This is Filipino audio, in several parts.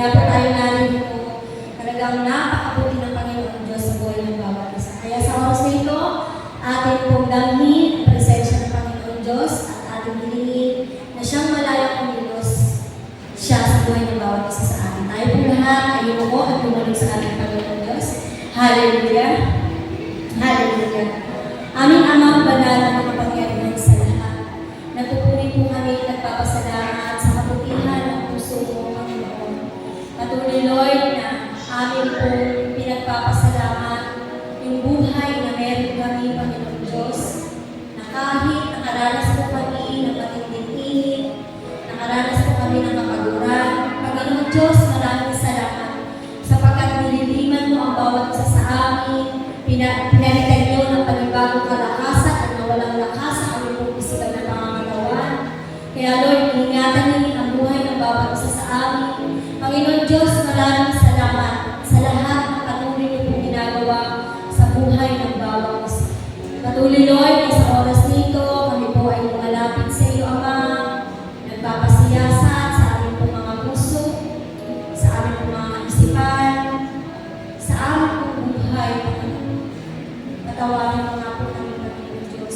Kaya po tayo narito, talagang napakabuti ng Panginoon Diyos sa buhay ng bawat isa. Kaya sa oras na ito, atin pong damhin ang presensya ng Panginoon Diyos at ating hilingin na siyang malayang kumilos siya sa buhay ng bawat isa sa atin. Tayo po lahat ay umuko at bumalik sa ating Panginoon Diyos. Hallelujah! Hallelujah! Aming Amang banal na makapangyarihan sa lahat. Nagpupuri po kami, nagpapasalamat sa kabutihan ng puso mo, Panginoon. Patuloy, Lord, na amin po pinagpapasalamat yung buhay na meron kami, Panginoon Diyos, na kahit nakaranas po kami ng matinding init, nakaranas po kami ng kapaguran. Panginoon Diyos, maraming salamat sapagkat nililiman mo ang bawat isa sa amin, pinalitan niyo ng panibagong kalakasan at nawalang lakasan ang iyong pisikal na pangangatawan. Kaya Lord, ingatan niyo ang buhay ng bawat isa sa amin. Panginoon Diyos, maraming salamat sa lahat ng patuloy niyo pong ginagawa sa buhay ng bawat isa. Patuloy, Lord, na sa oras nito, kami po ay lumalapit sa iyo, Ama, nagpapasiyasat sa aming pong mga puso, sa aming pong mga isipan, sa aming pong buhay, Panginoon. Patawarin mo nga po kami, Panginoon Diyos,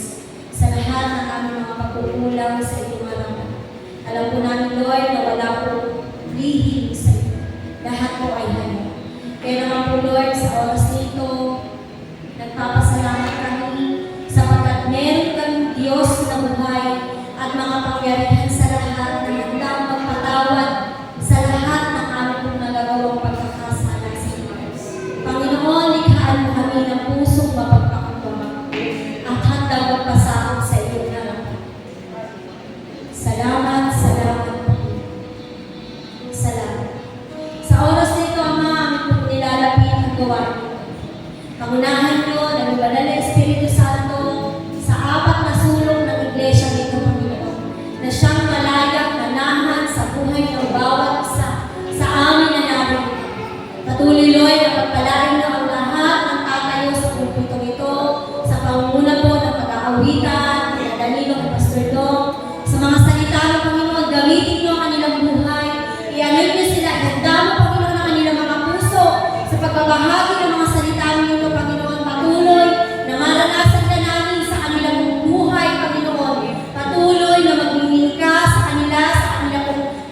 sa lahat ng aming mga pagkukulang sa iyong harapan. Alam po namin, Lord, na wala po lihim sa iyo. Lahat po ay halo. Kaya naman po, Lord, sa oras nito, nagpapasalamat kami sapagkat meron kang Diyos na buhay at mga pangyarihan sa lahat na handang magpatawad sa lahat ng aming pong nagagawang pagkakasala sa iyo. Panginoon, likhaan mo kami ng pusong mapagpakumbaba at handang magpasakot sa iyong harapan. Salamat, salamat, salamat. Sa oras na ito, Ama, aming pong nilalapit ang gawain ito. Pangunahan niyo ng banal na Espiritu Santo sa apat na sulong ng iglesia nito, Panginoon, na siyang malayang manahan sa buhay ng bawat isa sa amin na narito. Patuloy, Lord, na pagpalain niyo ang lahat ng tatayo sa pulpitong ito, sa pangunguna po ng pag-aawitan, kaya Danilo at Pastor Dong, sa mga salita ng Panginoon, gamitin niyo ang kanilang buhay, i-anoint niyo sila, ihanda mo, Panginoon, ang kanilang mga puso sa pagbabahagi ng mga salita nito, Panginoon. Patuloy na maranasan ka namin sa kanilang buhay, Panginoon. Patuloy na maglingin ka sa kanila, sa kanilang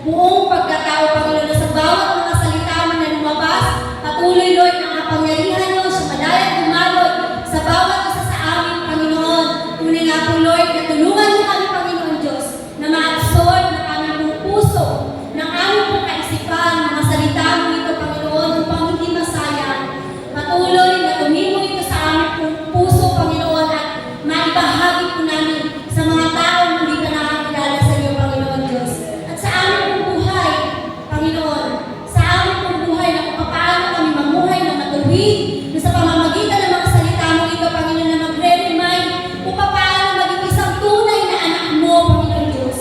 buong pagkatao, Panginoon, na sa bawat mga salita mo na lumabas. Patuloy, Lord, na kapangyarihan mo sa malayang dumalog sa bawat isa sa amin, Panginoon. Tunay nga po, Lord, na tulungan mo kami, Panginoon Diyos, na ma-absorb ng aming pong puso, ng aming pong kaisipan, mga salita mo ito, Panginoon, upang hindi masayang. Patuloy na tumimo ito sa aming pong puso, Panginoon, at maibahagi po namin sa mga taong hindi ka nakakilala sa iyo, Panginoon Diyos. At sa aming pong buhay, Panginoon, sa aming pong buhay na kung paano kami mamuhay na matuwid, na sa pamamagitan ng mga salita mo ito, Panginoon, na magre-remind kung paano maging isang tunay na anak mo, Panginoon Diyos.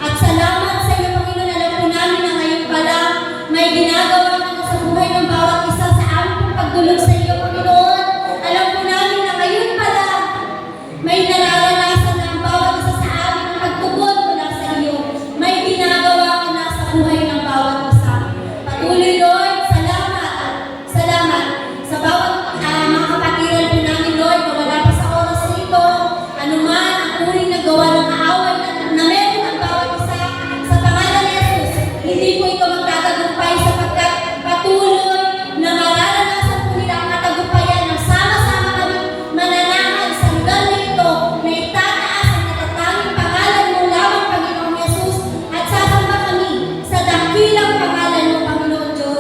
At salamat sa iyo, Panginoon, alam po namin na ngayon pa lang may ginagawa ka na sa buhay ng bawat isa sa aming pong pagdulog sa iyo, Panginoon. Alam po namin na ngayon pa lang may nararanasan na ang bawat isa sa amin na pagtugon mula sa iyo. May ginagawa ka na sa buhay ng bawat isa. Patuloy, Lord, salamat. Salamat sa bawat mga kapatiran po namin, Lord, na wala pa sa oras na ito, anuman ang uring nagawa ng kaaway na meron ang bawat isa sa pangalan ni Jesus. Hindi po ito magtatagumpay sapagkat patuloy na mararanasan po nila ang katagumpayan na sama-sama kami mananahan sa lugar na ito na itataas ang natatanging pangalan mo lamang, Panginoong Jesus, at sasamba kami sa dakilang pangalan mo, Panginoon Diyos.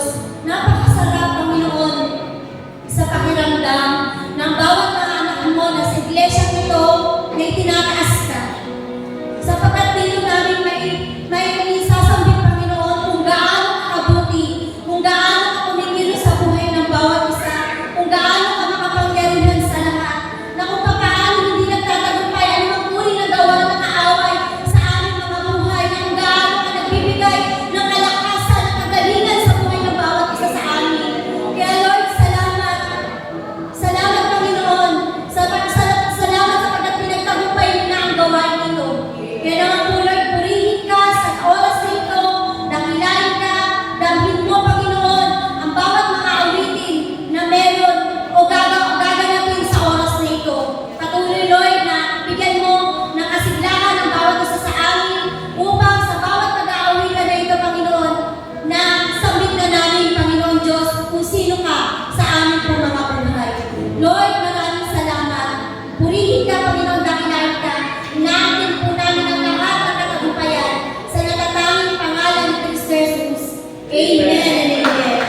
sino ka sa amin po mga buhay. Lord, maraming salamat. Purihin ka, Panginoon, dakilain ka. Inaangkin po namin ang lahat ng katagumpayan sa natatanging pangalan ni Kristo Jesus. Amen and amen.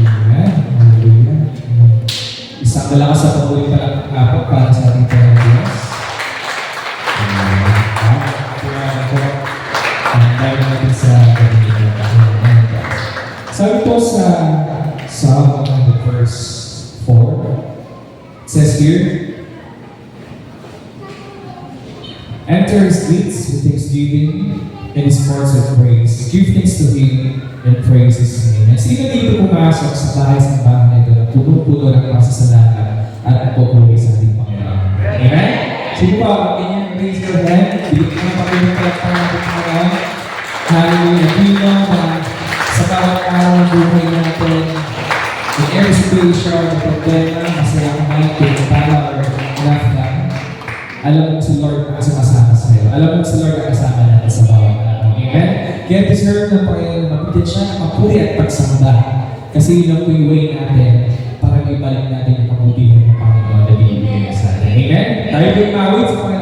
Amen. Hallelujah. Isang malakas sa pagbuhay pa lang ako para sa ating Panginoon. Dahil natin sa Panginoon. Sabi po sa Psalm 100 verse 4, it says here, enter his gates with thanksgiving and his courts with praise. Give thanks to him and praise his name. And sino dito pumasok sa bahay sa bahay na ito na puno-puno ng pasasalamat at nagpupuri sa ating Panginoon? Amen? Sino pa, ganyan, raise your hand. Dito na Panginoon palakpan natin Panginoon. Hallelujah. Pino na sa bawat araw ng buhay natin, in every situation, problema, masaya ka man, pinatala, or laugh lang, alam mo si Lord ang sumasama sa iyo. Alam mo si Lord ang kasama natin sa bawat araw. Amen? Kaya deserve ng Panginoon na mapitin siya ng papuri at pagsamba. Kasi yun ang way natin para ibalik natin yung pagmutihin ng Panginoon na binibigay sa atin. Amen? Tayo po yung mawit sa Panginoon.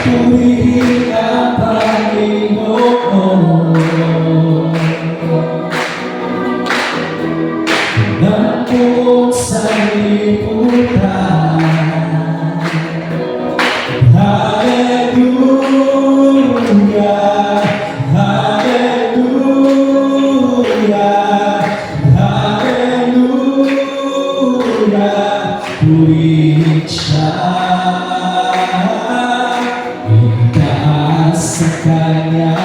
Purihin ang Panginoon ng buong sanlibutan. Hallelujah, hallelujah, hallelujah. Purihin siya. Itaas sa Kanya,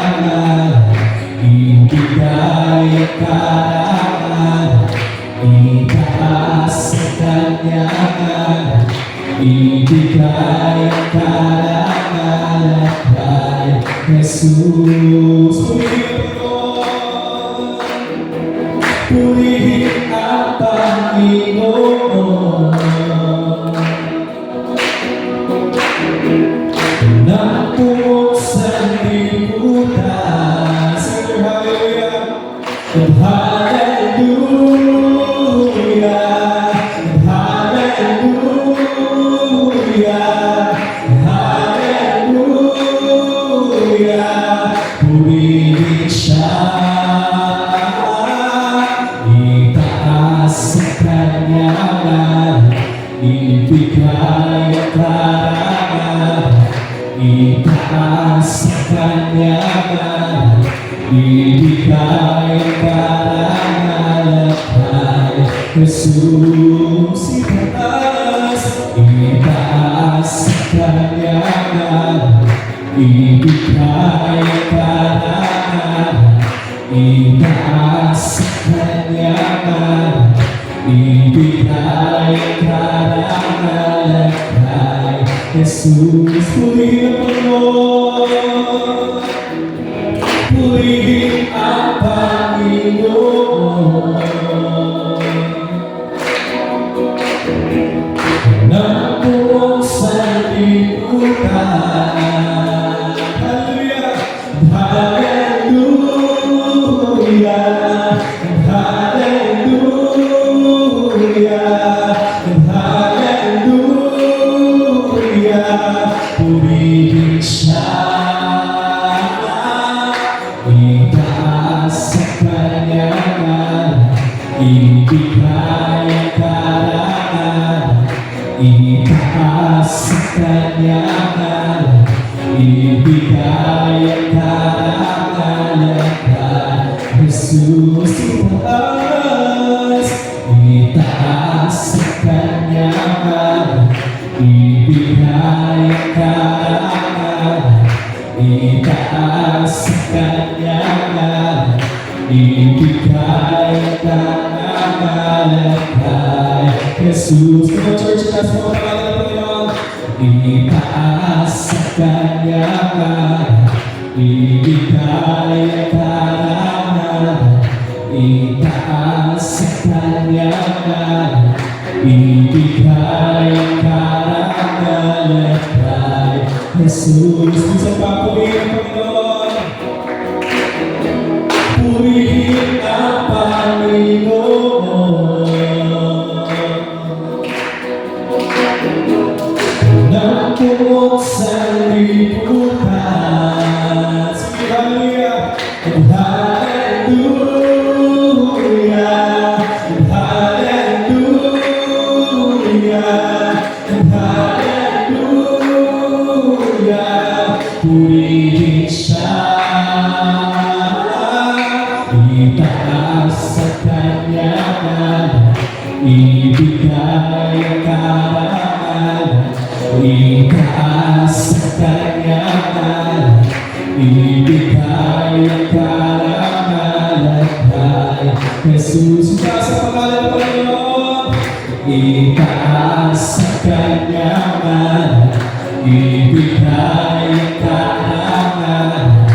ibigay ang karangalan. Itaas sa Kanya, ibigay ang karangalan kay Jesus. Purihin ang Panginoon ng buong sanlibutan. Sing hallelujah, and hallelujah, and hallelujah, hallelujah. Purihin siya, itaas sa Kanya, ibigay ang karangalan. Itaas sa Kanya, ibigay ang karangalan kay Jesus. Itaas, itaas sa Kanya, ibigay ang karangalan. Itaas sa Kanya, ibigay ang karangalan kay Jesus. Purihin ang Panginoon, purihin ang Panginoon ng buong sanlibutan. Hallelujah, hallelujah, hallelujah, hallelujah. Purihin siya, itaas sa Kanya, ibigay ang karangalan. Itaas sa Kanya, ibigay ang karangalan kay Jesus. Itaas, itaas sa Kanya, ibigay ang karangalan. Itaas sa Kanya, ibigay ang karangalan kay Jesus. Come on, church, taas mo ang pangalan ng Panginoon. Itaas sa Kanya kanan, ibigay ang karangalan. Itaas sa Kanya kanan, ibigay ang karangalan kay Jesus. Minsan pa purihin ang Panginoon. Purihin ang Panginoon ng puot sa lipunan. Sige, hallelujah! And hallelujah! And hallelujah! And hallelujah! Purihin siya. Itaas sa Kanya kanan, ibigay ang karangalan. Itaas sa Kanya kanan, ibigay ang karangalan kay Jesus. Itaas sa pangalan ng Panginoon. Itaas sa Kanya kanan, ibigay ang karangalan.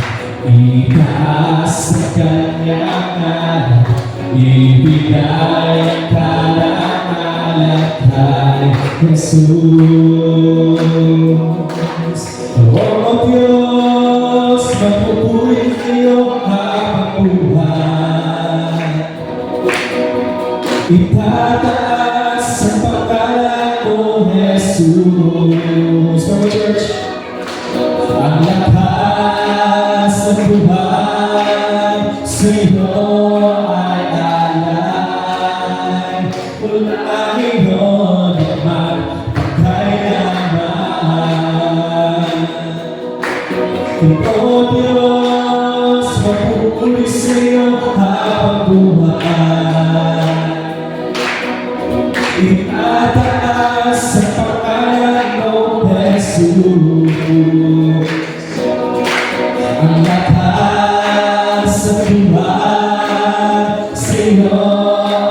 Itaas sa Kanya kanan, ibigay ang karangalan kay Jesus. Tawag mo Diyos, magpupuri kayo habang buhay. Itataas ang pangalan mo, Jesus. Come on, church. Ang lakas ng buhay sa'yo ay alay. Wala ngayon at magpakailanman. O Diyos, magpupuri sa'yo habang buhay. Itataas ang pangalan mo, Jesus. Ang lakas ng buhay sa'yo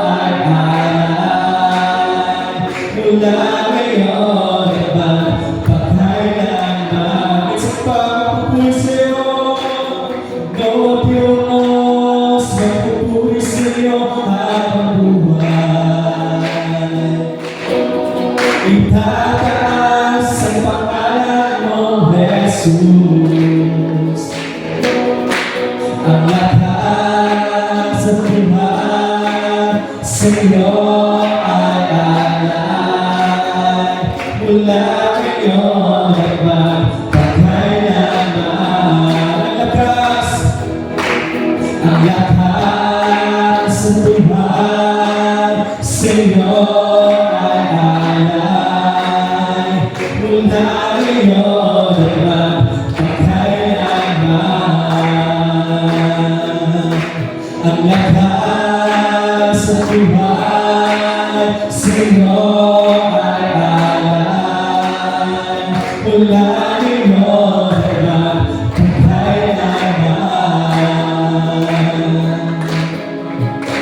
ay alay. Mula ngayon at magpakailanman. Minsan pa magpupuri sa'yo, O Diyos, magpupuri sa'yo habang buhay. Itataas ang pangalan mo, Jesus. Ang lakas ng buhay sa'yo ay alay. Mula ngayon at magpakailanman. Ang lakas ng buhay sa'yo ay alay. Mula ngayon at magpakailanman. Ang lakas ng buhay sa'yo ay alay. Mula ngayon at magpakailanman.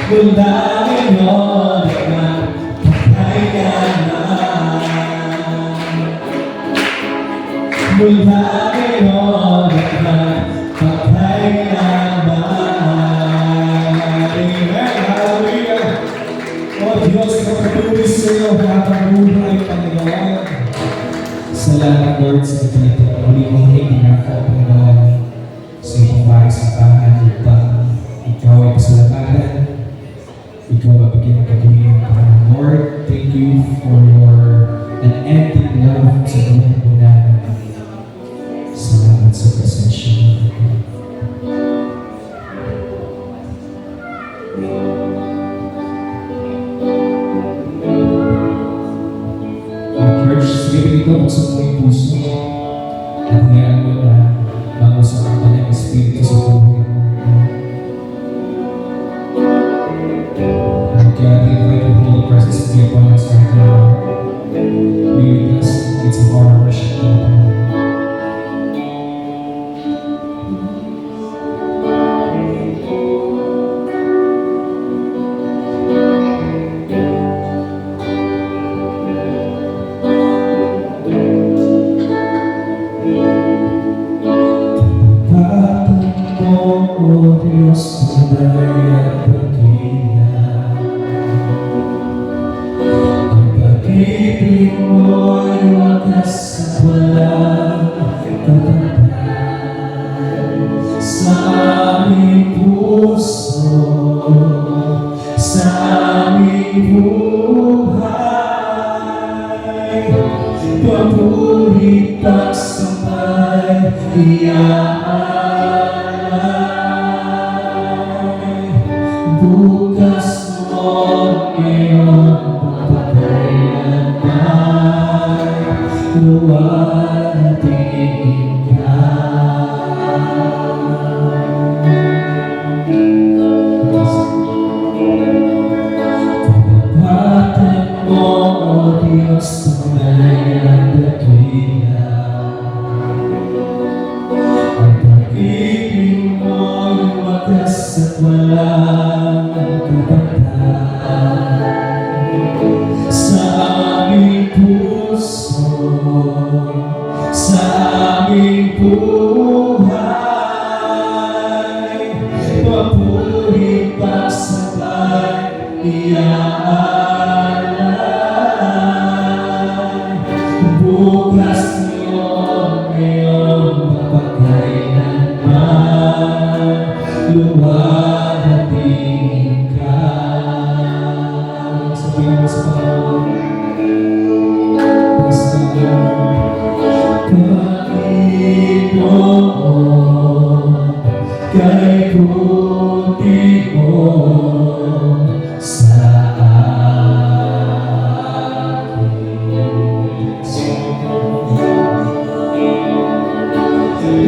Mula ngayon at magpakailanman. Mula ngayon at magpakailanman. Amen. Hallelujah. O Diyos, magpapatuloy sa iyo habang buhay, Panginoon. Salamat, Lord, sa ganito. Muli mong hinginaka, Panginoon, sa iyong bahay sa bahan upang ikaw ay pasalamatan. Ikaw mabigyan ng katuloy ng Panginoon. Lord, thank you for your unending love sa buhay po namin. Salamat sa presensya mo. Church, sige dito, buksan mo yung puso mo. At ngayon mo na mangusap ang kanyang Espiritu sa buhay mo. God, we invite your holy presence to be upon us right now. Be with us. It's our worship, God. pag-ibig mo'y wagas at walang kapantay sa aming puso, sa aming buhay. Papuri pagsampay, iaalay. Bukas mo ngayon, papagayamay, luwalhatiin ka. Tinapatan mo, O Diyos, tunay ang dakila. Ang pag-ibig mo'y wagas at walang kapantay sa aming puso, sa aming buhay. Papuri pagsabay, iaalay. Bukas niyo ngayon, mapagkailanman, luwalhatiin ka. Sabihin mo sa Panginoon, praise the Lord. Panginoon, kay buti mo sa akin.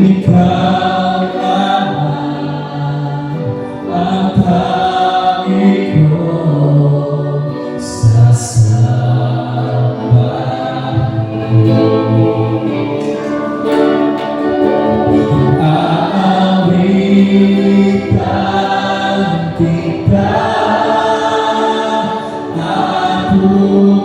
Ikaw naman ang pangit ko sa aawitan kita at pupurihin,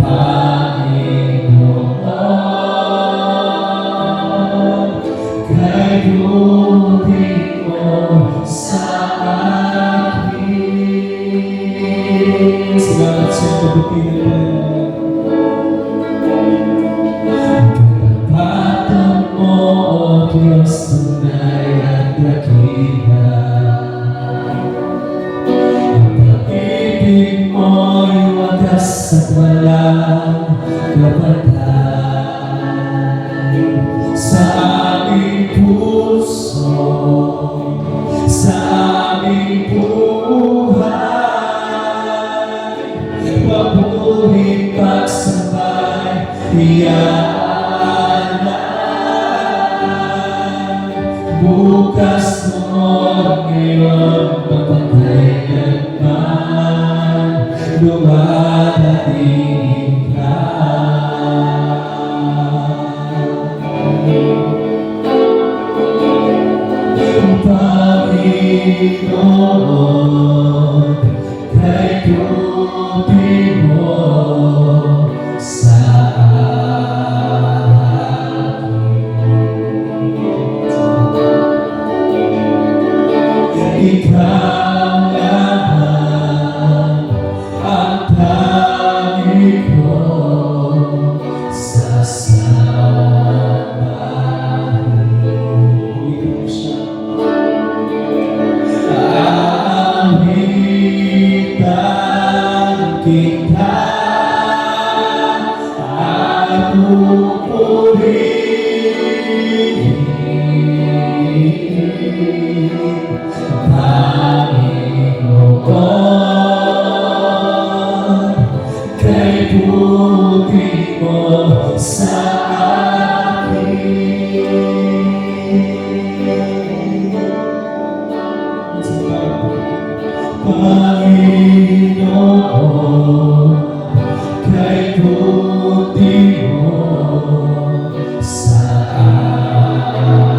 Panginoon, kay buti mo sa akin. Salamat sa kabutihan mo. Katapatan mo, O Diyos, tunay at dakila. Ang pag-ibig mo'y wagas at walang kapantay sa aming puso, sa aming buhay. Papuri pagsabay, iaalay. Bukas mo ngayon, papagkailanman, luwalhatiin ka. Panginoon, kay buti mo sa akin. Ikaw naman ang pangit ko sa aawitan kita at pupurihin, Panginoon, kay buti mo sa akin. Panginoon, kay buti mo sa akin.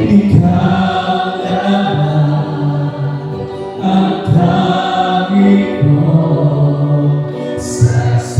Ikaw naman ang pangit ko sa akin.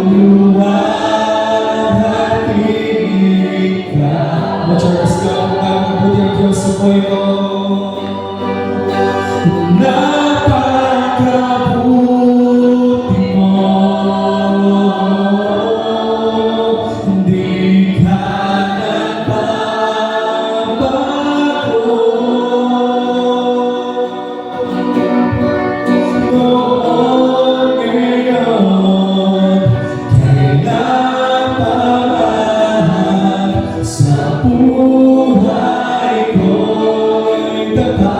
Luluwalhati ka. Maturous ka, mabuti ang Diyos sa buhay mo. Napakabuti mo. Hindi ka nagbabago. Noon, ngayon, kailan pa man sa buhay ko'y tapat.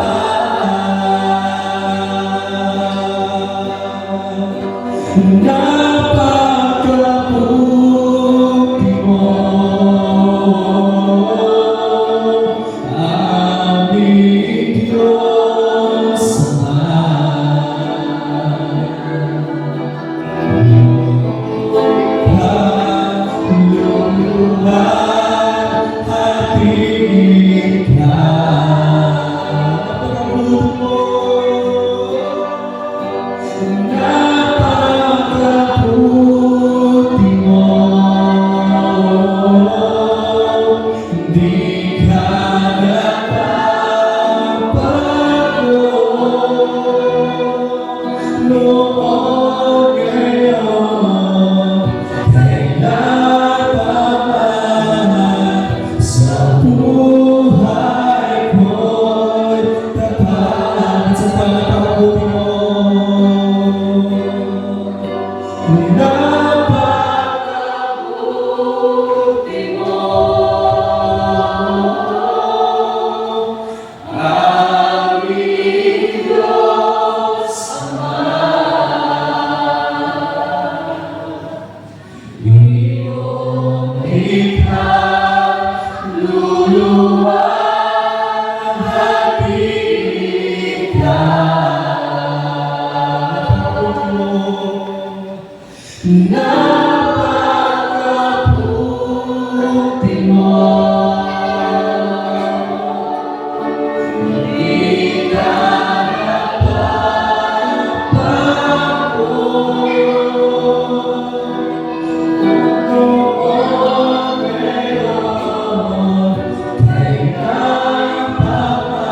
Napakabuti mo, aming Diyos Ama. Luluwalhati ka. Napakabuti mo. Hindi ka nagbabago. Noon, ngayon, kailan pa man sa buhay ko'y tapat. Sa napakabuti mo. Napakabuti mo, aming Diyos Ama. Iyong likha, luluwalhati ka. Napakabuti mo. Hindi ka nagbabago. Noon, ngayon, kailan pa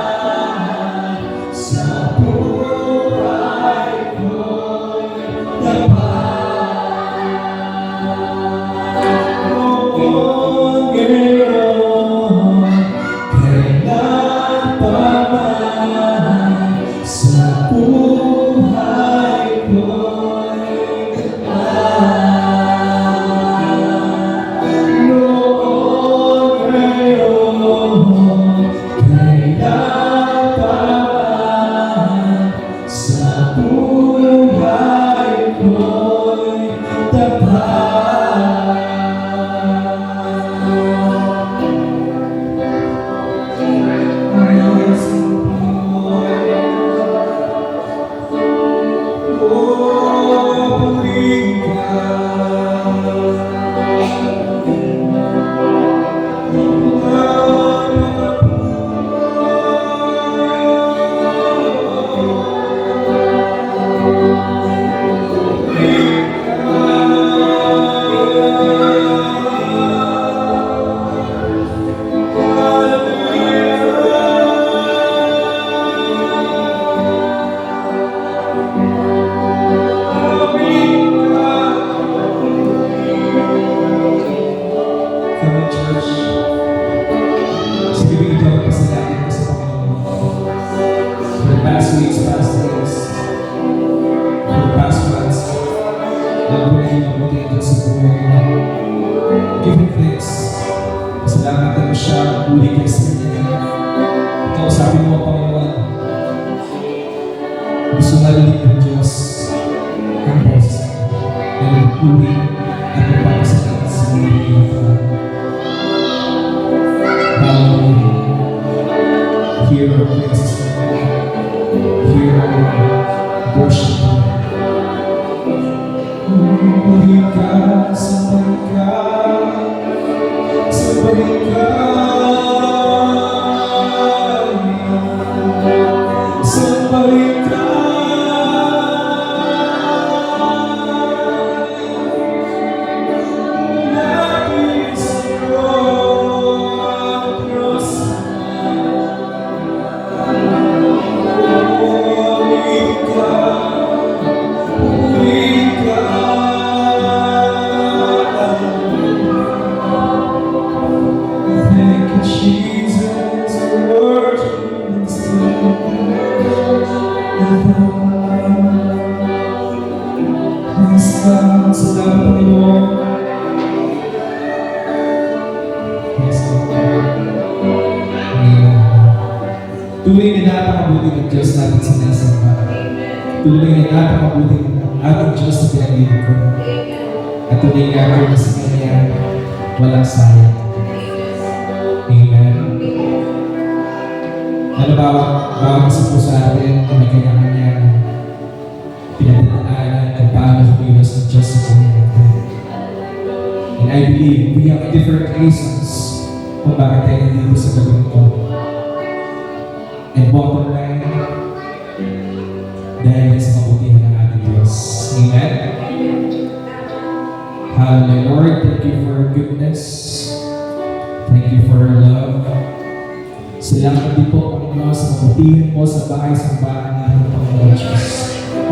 man sa buhay ko'y tapat. Noon, ngayon, kailan pa man sa buhay ko'y tapat. Noon, ngayon, kailan pa man sa buhay ko'y tapat. Giving thanks. Salamat na siya, uli ka sa kanya. Ikaw sabi mo, Panginoon, gusto na rin ng Diyos ang boses na nagpuli at nagpapasakit sa mga Hallelujah. Hear our praises, hear our worship. Uli ka sa Tuloy na napakabuting ating Diyos na pinag-ibig ko. At tuloy nga ako na sa Kanya, walang sayang. Amen. Ano bawat isa po sa atin, may kanya-kanyang pinagdadaanan kung paano kumilos ng Diyos sa buhay natin. And I believe we have different reasons kung bakit tayo nandito sa gabing ito. And bottom line, dahil sa kabutihan ng ating Diyos. Amen? Hallelujah. Lord, thank you for your goodness. Thank you for your love. Salamat din po, Panginoon, sa kabutihan mo sa bahay-sambahan natin, Panginoon Diyos.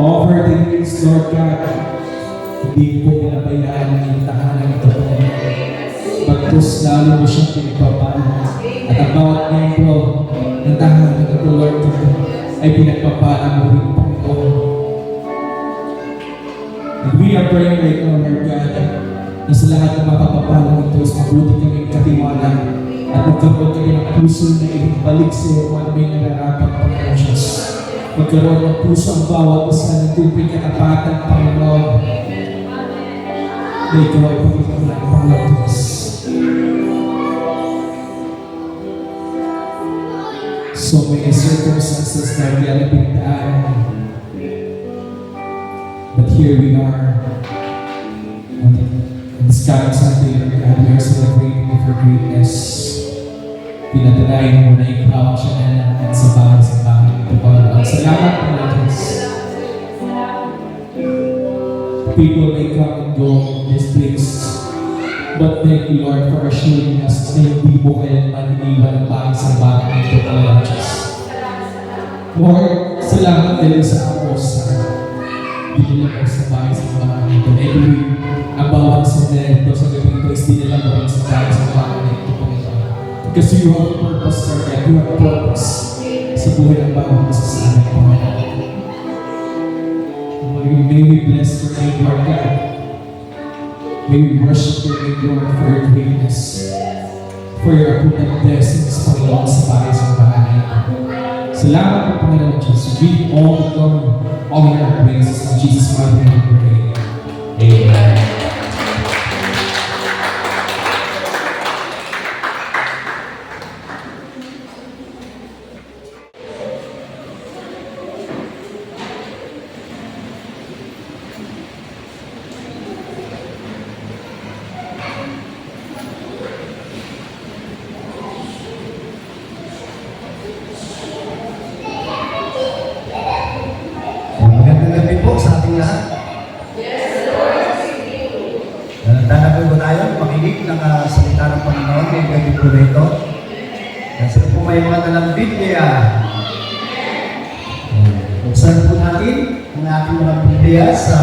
Offer the things, Lord God, hindi po pinabayaan ng iyong tahanan ito, Panginoon. Pagkus lalo mo siyang pinagpapala. At ang bawat membro ng tahanan ito, Lord, ay pinagpapala mo rin, Panginoon. And we are praying right now, Lord God, na sa lahat ng mapapapala ito is mabuti kami katiwala at magkaroon kami ng puso na ibalik sa iyo kung ano may nararapat, Panginoon Diyos. Magkaroon ng puso ang bawat isa ng tubig katapatan, Panginoon. Na ikaw ay pagkakaroon, Panginoon Diyos. So many circumstances na hindi alam pinagdaanan. But here we are. On this coming Sunday, Lord God, we are celebrating your greatness. Pinatalayan mo na ikaw siya na natin sa bahay ito, Panginoon. Salamat, Panginoon Diyos. People may come and go in this place. But thank you, Lord, for assuring us na hindi mo kailanman iniwan ang bahay ito, Panginoon Diyos. Lord, salamat din sa kapos dinila mo sa bahay ito. And I believe ang bawat sandali ito sa gabi ito is dinila mo rin sa bahay ito, Panginoon. Because you have purpose, Lord God. You have purpose sa buhay ng bawat isa sa amin, Panginoon. May we bless your name, Lord God. May we worship your name, Lord, for your greatness, for your abundant blessings, Panginoon, sa bahay na ito. Salamat po, Panginoon Diyos. We give you all the glory, all the praises in Jesus' mighty name we pray. Amen. Magandang gabi po sa ating lahat. Nanatana po tayo, makinig ng salita ng Panginoon ngayong gabi po na ito. Kasi po may mga dalang Biblia. Buksan po natin ang ating mga Biblia sa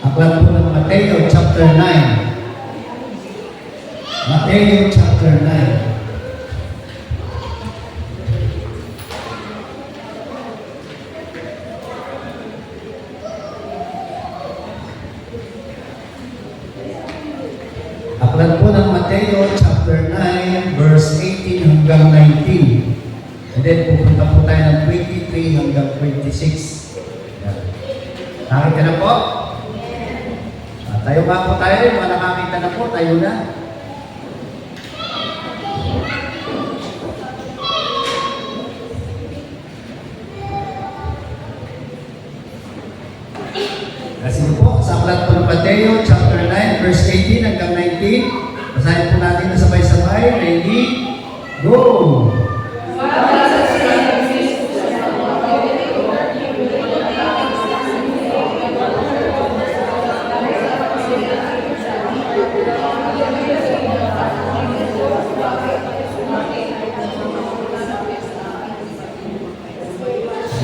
aklat po ng Mateo chapter 9. Mateo chapter 9. Aklat po ng Mateo chapter 9 verse 18 hanggang 19. And then pupunta po tayo ng 23 hanggang 26. Nakita na po? Tayo nga po tayo rin. Mga nakakita na po, tayo na. Kasi po, sa aklat po ng Mateo chapter 9 verse 18 hanggang 19. Basahin po natin na sabay-sabay. Ready? Go!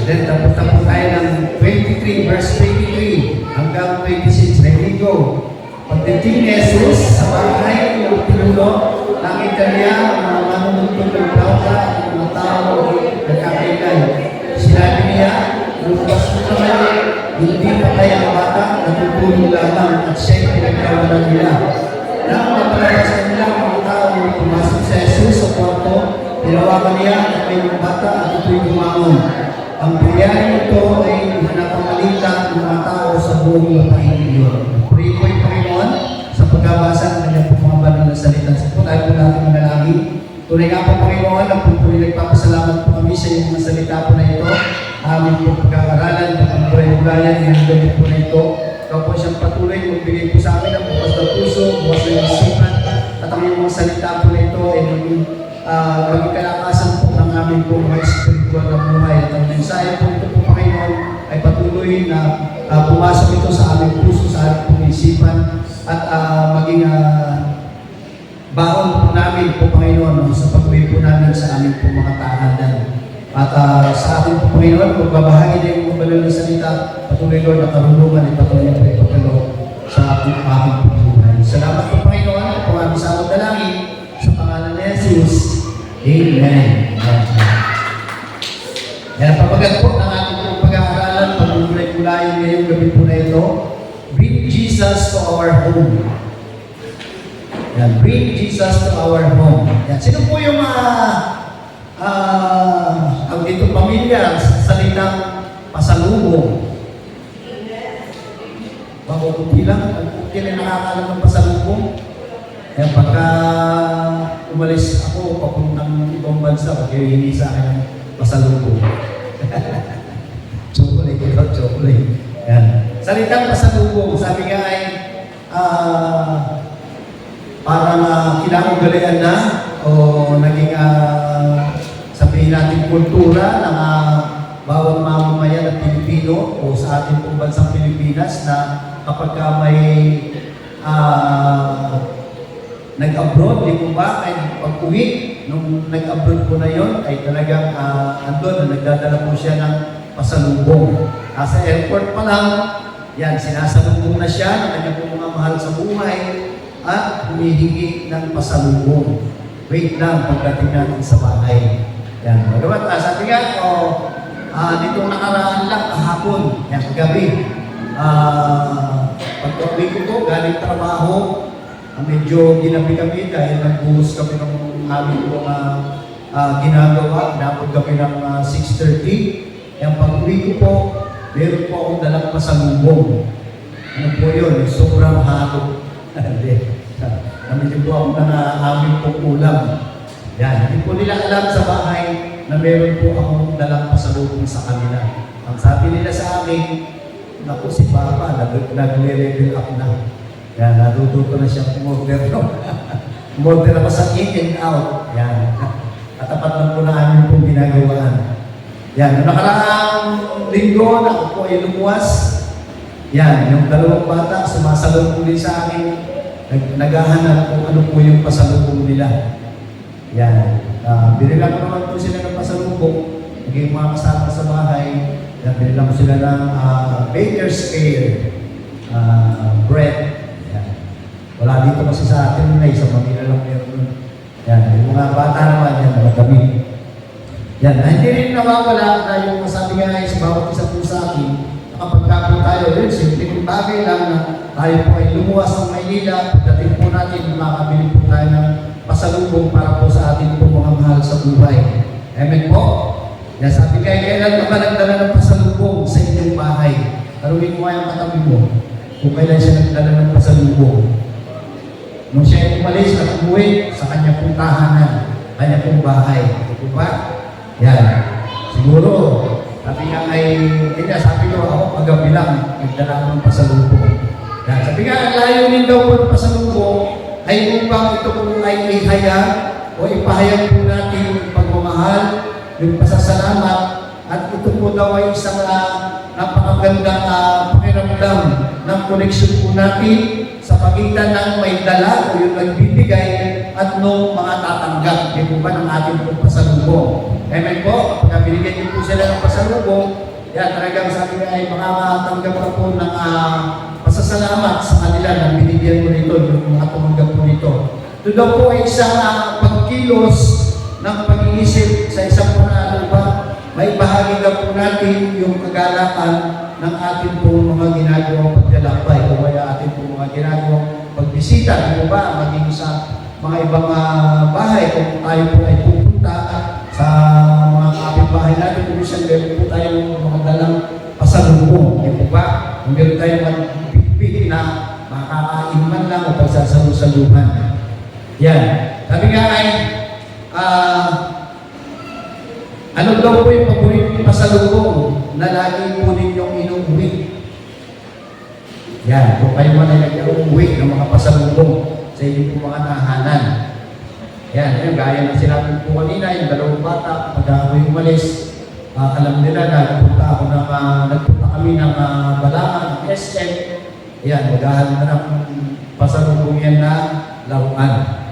Then tapos tayo ng 23 verse 23 hanggang 26. Ready, go! Pagdating ni Jesus sa bahay ng pinuno, nakita niya ang mga manunugtong ng tawla at mga tao nagkakaingay. Sinabi niya, lumabas mo naman, hindi pa kaya ang bata, natutulong lamang at siya'y pinagkawalan nila. Nang mapalabas na nila ang mga tao na pumasok sa Jesus sa kwarto, tinawagan niya at may mga bata at ito'y kumangon. ang pangyayari ito ay pinapangalitan ng mga tao sa buong lupain iyon. Pray po yung Panginoon sa pagbabasa ng kanyang mga banal na salita. Sa po tayo po natin manalangin. Tunay nga po Panginoon, ang po nagpapasalamat po kami sa iyong mga salita po na ito. Amin po pagkakaralan, pagkakaralan, ng gamit po na ito. Ikaw po siyang patuloy, magbigay po sa amin ang bukas na puso, bukas na isipan, at ang iyong mga salita po na ito ay maging kalakasan po ng aming po mga espiritual na buhay. At ang mensahe po ito po Panginoon ay patuloy na pumasok ito sa aming puso, sa aming pong isipan, at maging baon po namin po Panginoon sa pag-uwi po namin sa aming po mga tahanan. At sa ating po Panginoon, magbabahagi na yung banal na salita, patuloy Lord na karunungan at patuloy po ipagkaloob sa ating aming buhay. Salamat po Panginoon po aming sa aming dalangin sa pangalan ni Jesus. Amen. Yan, papagat po ng ating pong pag-aaralan, pag-ulay-ulayin ngayong gabi po na ito. Bring Jesus to our home. Yan, bring Jesus to our home. Yan, sino po yung ang dito pamilya sa salitang pasalubong? Bago ko bilang, kung kailan nakakalam ng pasalubong, yan, pagka umalis ako papuntang ibang bansa, pagkihingi sa akin ng pasalubong. Chocolate, ikaw chocolate. Yan. Salitang pasalubong, sabi nga ay parang kinakugalian na o naging sabihin natin kultura ng bawat mamamayan ng Pilipino o sa ating pong bansang Pilipinas na kapag may nag-abroad, di po ba, ay pag-uwi, nung nag-abroad po na yon ay talagang andun na nagdadala po siya ng pasalubong. Nasa airport pa lang, yan, sinasalubong na siya ng kanyang po mga mahal sa buhay at humihingi ng pasalubong. Wait lang pagdating natin sa bahay. Yan, magawa sabi nga, ditong nakaraan lang kahapon, yan, gabi. Pagka-uwi ko po, galing trabaho, medyo ginabi kami dahil nagbuhos kami ng aming mga ginagawa. Napod kami ng 6:30. Yung pag-uwi ko po, meron po akong dalang pasalubong. Ano po yun? Sobrang halo. Hindi. Namili po ako ng aming pong ulam. Yan. Hindi po nila alam sa bahay na meron po akong dalang pasalubong sa kanila. Ang sabi nila sa amin, naku si Papa, nag-level up na. Yan, natututo na siyang umorder. Umorder ako sa in and out. Yan. Katapat lang po na amin pong ginagawaan. Yan. Noong nakaraang linggo na ako po ay lumuwas. Yan. Yung dalawang bata, sumasalong po din sa akin. Naghahanap kung ano po yung pasalubong nila. Yan. Binilang ko naman po sila ng pasalubong. Naging mga kasama sa bahay. Yan. Binilang ko sila ng baker's care. Bread. Wala dito kasi sa atin na sa Manila lang meron nun. Yan, yung mga bata naman yan, mga kami. Yan, hindi rin nawawala na yung masabi nga ay sa bawat isa po sa akin, kapag po tayo, yun, simple kong bagay lang na tayo po ay lumuwas ng Maynila, pagdating po natin, makakabili po tayo ng pasalubong para po sa atin po mga mahal sa buhay. Amen po? Yan, sabi kayo, kailan ka ba nagdala ng pasalubong sa inyong bahay? Tarungin mo nga yung katabi mo, kung kailan siya nagdala ng pasalubong. Nung siya ay umalis at umuwi sa kanya pong tahanan, kanya pong bahay. Ito ba? Yan. Siguro, sabi nga ay, sabi ko ako, paggabi lang, nagdala ko ng pasalubong. Yan. Sabi nga, ang layunin daw po ng pasalubong ay upang ito po ay ihayag o ipahayag po natin yung pagmamahal, yung pasasalamat, at ito po daw ay isang napakagandang pakiramdam ng koneksyon po natin sa pagitan ng may dala o yung nagbibigay at nung mga tatanggap. Di po ba ng ating pong pasalubong? Amen po? Kapag binigyan niyo po sila ng pasalubong, yan talagang sabi nga ay makakatanggap ka po ng pasasalamat sa kanila na binigyan mo nito, yung mga tumanggap mo nito. Ito daw po ay isang pagkilos ng pag-iisip sa isang panalo ba, may bahagi daw po natin yung kagalakan ng ating pong mga ginagawang paglalakbay o kaya ating pong mga ginagawang pagbisita. Ano ba? Maging sa mga ibang bahay kung tayo po ay pupunta sa mga kapitbahay bahay natin, kung minsan meron po tayong mga dalang pasalubong. Di po ba? Kung meron tayong magbibig na makakain man lang o pagsasalusaluhan. Yan. Sabi nga ay, ano daw po yung paborito pasalubong na lagi po ninyong inuwi? Yan. Kung kayo man ay nag-uwi ng mga pasalubong sa inyong po mga tahanan. Yan. Yung gaya na sinabi po kanina, yung dalawang bata, pag ako'y umalis, alam nila na nagpunta kami ng Balangan, SM. Yan. Maghahan na ng pasalubong yan na laruan.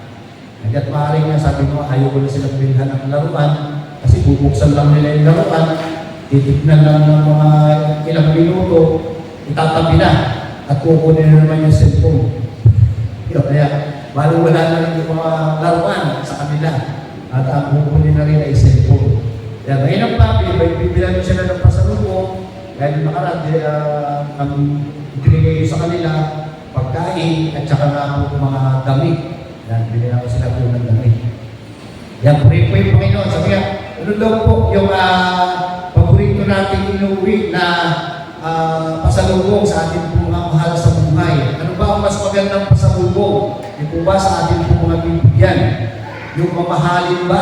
Hanggat maaaring nga, sabi ko, ayaw ko na silang bilhan ng laruan kasi bubuksan lang nila yung laruan, titignan lang ng mga ilang minuto, itatabi na at kukunin na naman yung cellphone. Kaya, bali wala na rin yung mga laruan sa kanila at ang kukunin na rin ay cellphone. Kaya ngayon ang papi, bibilan mo sila ng pasalubong, dahil nakaraan, ang ibinigay ko sa kanila, pagkain at saka nga po mga damit. Yan, binigyan ko sila po ng damit. Yan, puri po yung Panginoon. Sabi nga, ano daw po yung paborito natin inuwi na pasalubong sa ating po mga mahal sa buhay. Ano ba ang mas magandang pasalubong? Yung po ba sa ating po mga bibigyan? Yung mamahalin ba?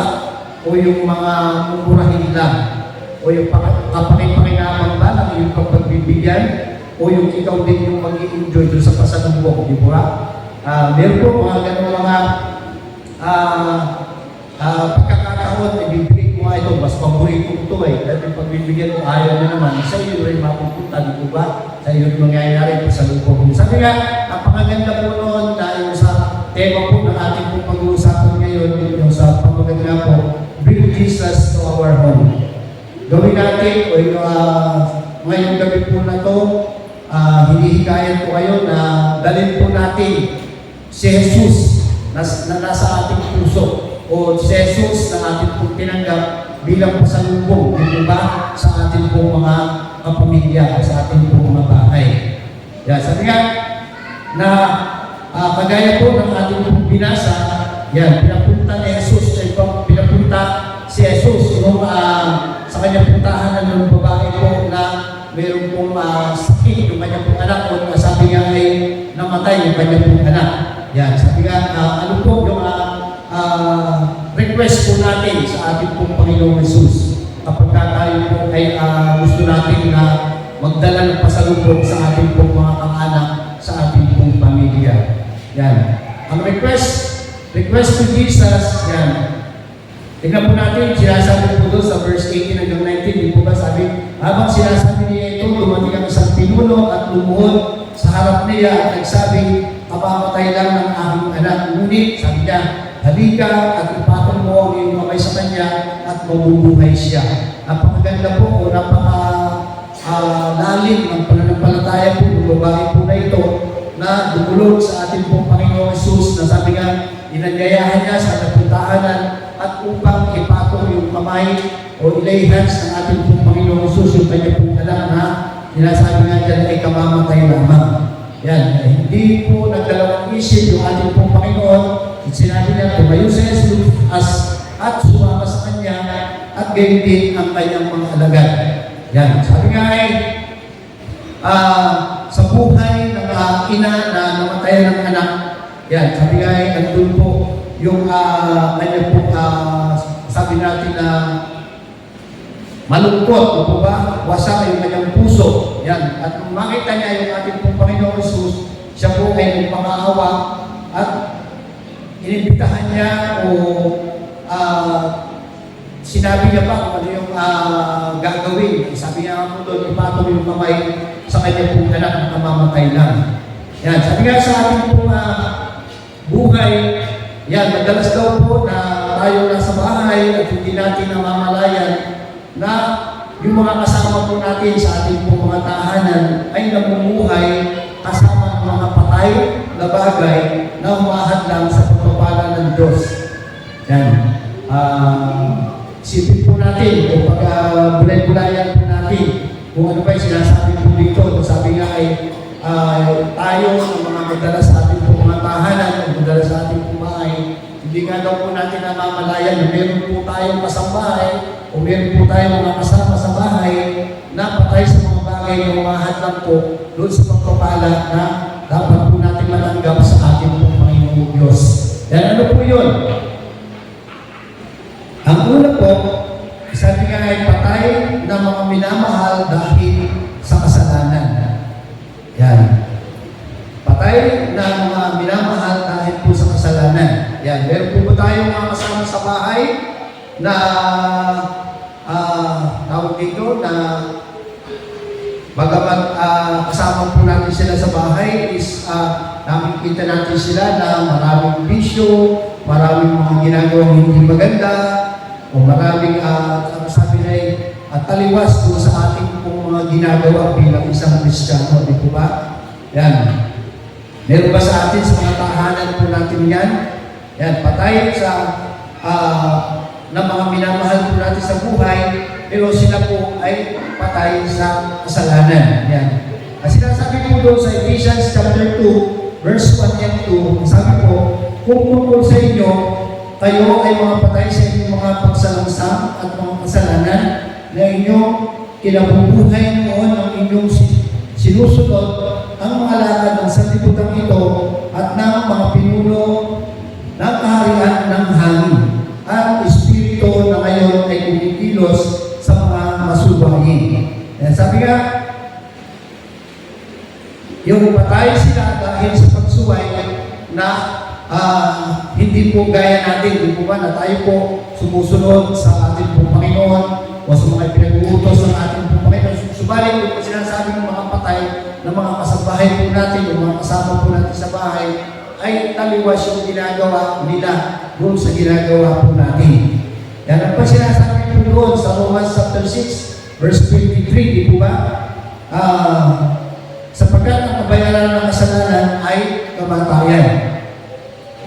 O yung mga mumurahin lang? O yung kapakipakinamang ba ng iyong pagbibigyan? O yung ikaw din yung mag-i-enjoy doon sa pasalubong? Di ba? Meron po mga ganun mga pagkakataon, ibibigay ko nga ito, mas paborito ko ito eh. Dahil pagbibigyan ko ayaw na naman, sa iyo rin mapupunta, di ba? Sa iyo rin mangyayari sa lubong. Sabi nga, ang pangaganda po noon na yung sa tema po ng ating pong pag-uusapan ngayon, yung sa pangaganda po, bring Jesus to our home. Gawin natin, o yung ngayong gabi po na ito, hinihikayan po kayo na dalhin po natin si Jesus na nasa ating puso o si Jesus na ating pong tinanggap bilang pasalubong, di ba, sa ating pong mga kapamilya, sa ating pong mga bahay. Yan, sabi nga na kagaya po ng ating pong binasa, yan, pinapunta ni Jesus, pinapunta si Jesus yung sa kanyang puntahan ng babae po na mayroon pong sakit yung kanyang pong anak o sabi nga ay namatay yung kanyang pong anak. Yan, sabi nga, ano po yung request po natin sa ating pong Panginoong Jesus kapag tayo po ay gusto natin na magdala ng pasalubong sa ating pong mga kaanak sa ating pong pamilya. Yan. Ang request to Jesus, yan. Tingnan po natin, sinasabi po doon sa verse 18 hanggang 19, di po ba sabi, habang sinasabi niya ito, dumating ang isang pinuno at lumuhod sa harap niya at nagsabi, kapamatay lang ng aking anak. Ngunit, sabi niya, halika at ipatong mo ang iyong kamay sa kanya at mabubuhay siya. Napakaganda po o napaka-lalim ng pananampalataya po ng babae po na ito na dumulog sa ating pong Panginoong Jesus na sabi nga, inanyayahan niya sa napuntahanan at upang ipatong yung kamay o ilayhans ng ating pong Panginoong Jesus yung kanya pong anak na sinasabi nga dyan ay kamamatay lamang. Yan, hindi po nagdalawang isip yung ating pong Panginoon. Sinabi niya, tumayo sa Jesus at sumama sa kanya at gayon din ang kanyang mga alagad. Yan, sabi nga ay sa buhay ng ina na namatay ng anak, yan, sabi nga ay andun po yung kanya po, sabi natin na malungkot, o ba? Wasak yung kanyang puso. Yan. At kung makita niya yung ating pong Panginoon Jesus, siya po ay nagpakaawa at inimbitahan niya o sinabi niya pa kung ano yung gagawin. Sabi niya po doon, ipatong yung kamay sa kanya pong anak na mamamatay lang. Yan. Sabi nga sa ating pong buhay, yan, madalas daw po na tayo nasa bahay at hindi natin namamalayan na yung mga kasama po natin sa ating pong mga tahanan ay namumuhay kasama ng mga patay na bagay na umahad lang sa pagpapala ng Diyos. Yan. Isipin po natin kung bulay-bulayan po natin kung ano ba yung sinasabi po dito. Sabi nga ay tayo ng mga madala sa ating pong mga tahanan o madala sa ating pong bahay, hindi nga daw po natin namamalayan na meron po tayong kasambahay o meron po tayo mga kasama sa bahay na patay sa mga bagay na umahad lang po doon sa pagpapala na dapat po natin matanggap sa ating pong Panginoong Diyos. Yan, ano po yun? Ang una po, sabi nga ay patay na mga minamahal dahil sa kasalanan. Yan. Patay na mga minamahal dahil po sa kasalanan. Yan. Meron po ba tayong mga kasama sa bahay na tawag dito na bagamat kasama po natin sila sa bahay is nakikita natin sila na maraming bisyo, maraming mga ginagawang hindi maganda, o maraming sabi na taliwas po sa ating pong mga ginagawa bilang isang Kristiyano, di po ba? Yan. Meron ba sa atin sa mga tahanan po natin yan? Yan, patay sa na mga minamahal po natin sa buhay, pero sila po ay patay sa kasalanan. Yan. Ang sinasabi po doon sa Ephesians chapter 2, verse 1 and 2, sabi po, kung tungkol sa inyo, kayo ay mga patay sa inyong mga pagsalangsang at mga kasalanan na inyong kinabubuhay noon ang inyong sinusunod ang mga lakad ng sanlibutan ito at ng mga pinuno ng kaharian ng hangin at espiritu na ngayon ay kumikilos sa mga masubahin. Sabi nga, yung patay sila dahil sa pagsuway na hindi po gaya natin, hindi po ba na tayo po sumusunod sa ating pong Panginoon o sa mga pinag-uutos ng ating pong Panginoon. Subalit, kung sinasabi ng mga patay ng mga kasabahay po natin, o mga kasama po natin sa bahay, ay taliwas yung ginagawa nila doon sa ginagawa po natin. Yan ang pa sinasabi po doon sa Romans chapter 6, verse 23, di po ba? Sapagkat ang kabayaran ng kasalanan ay kamatayan.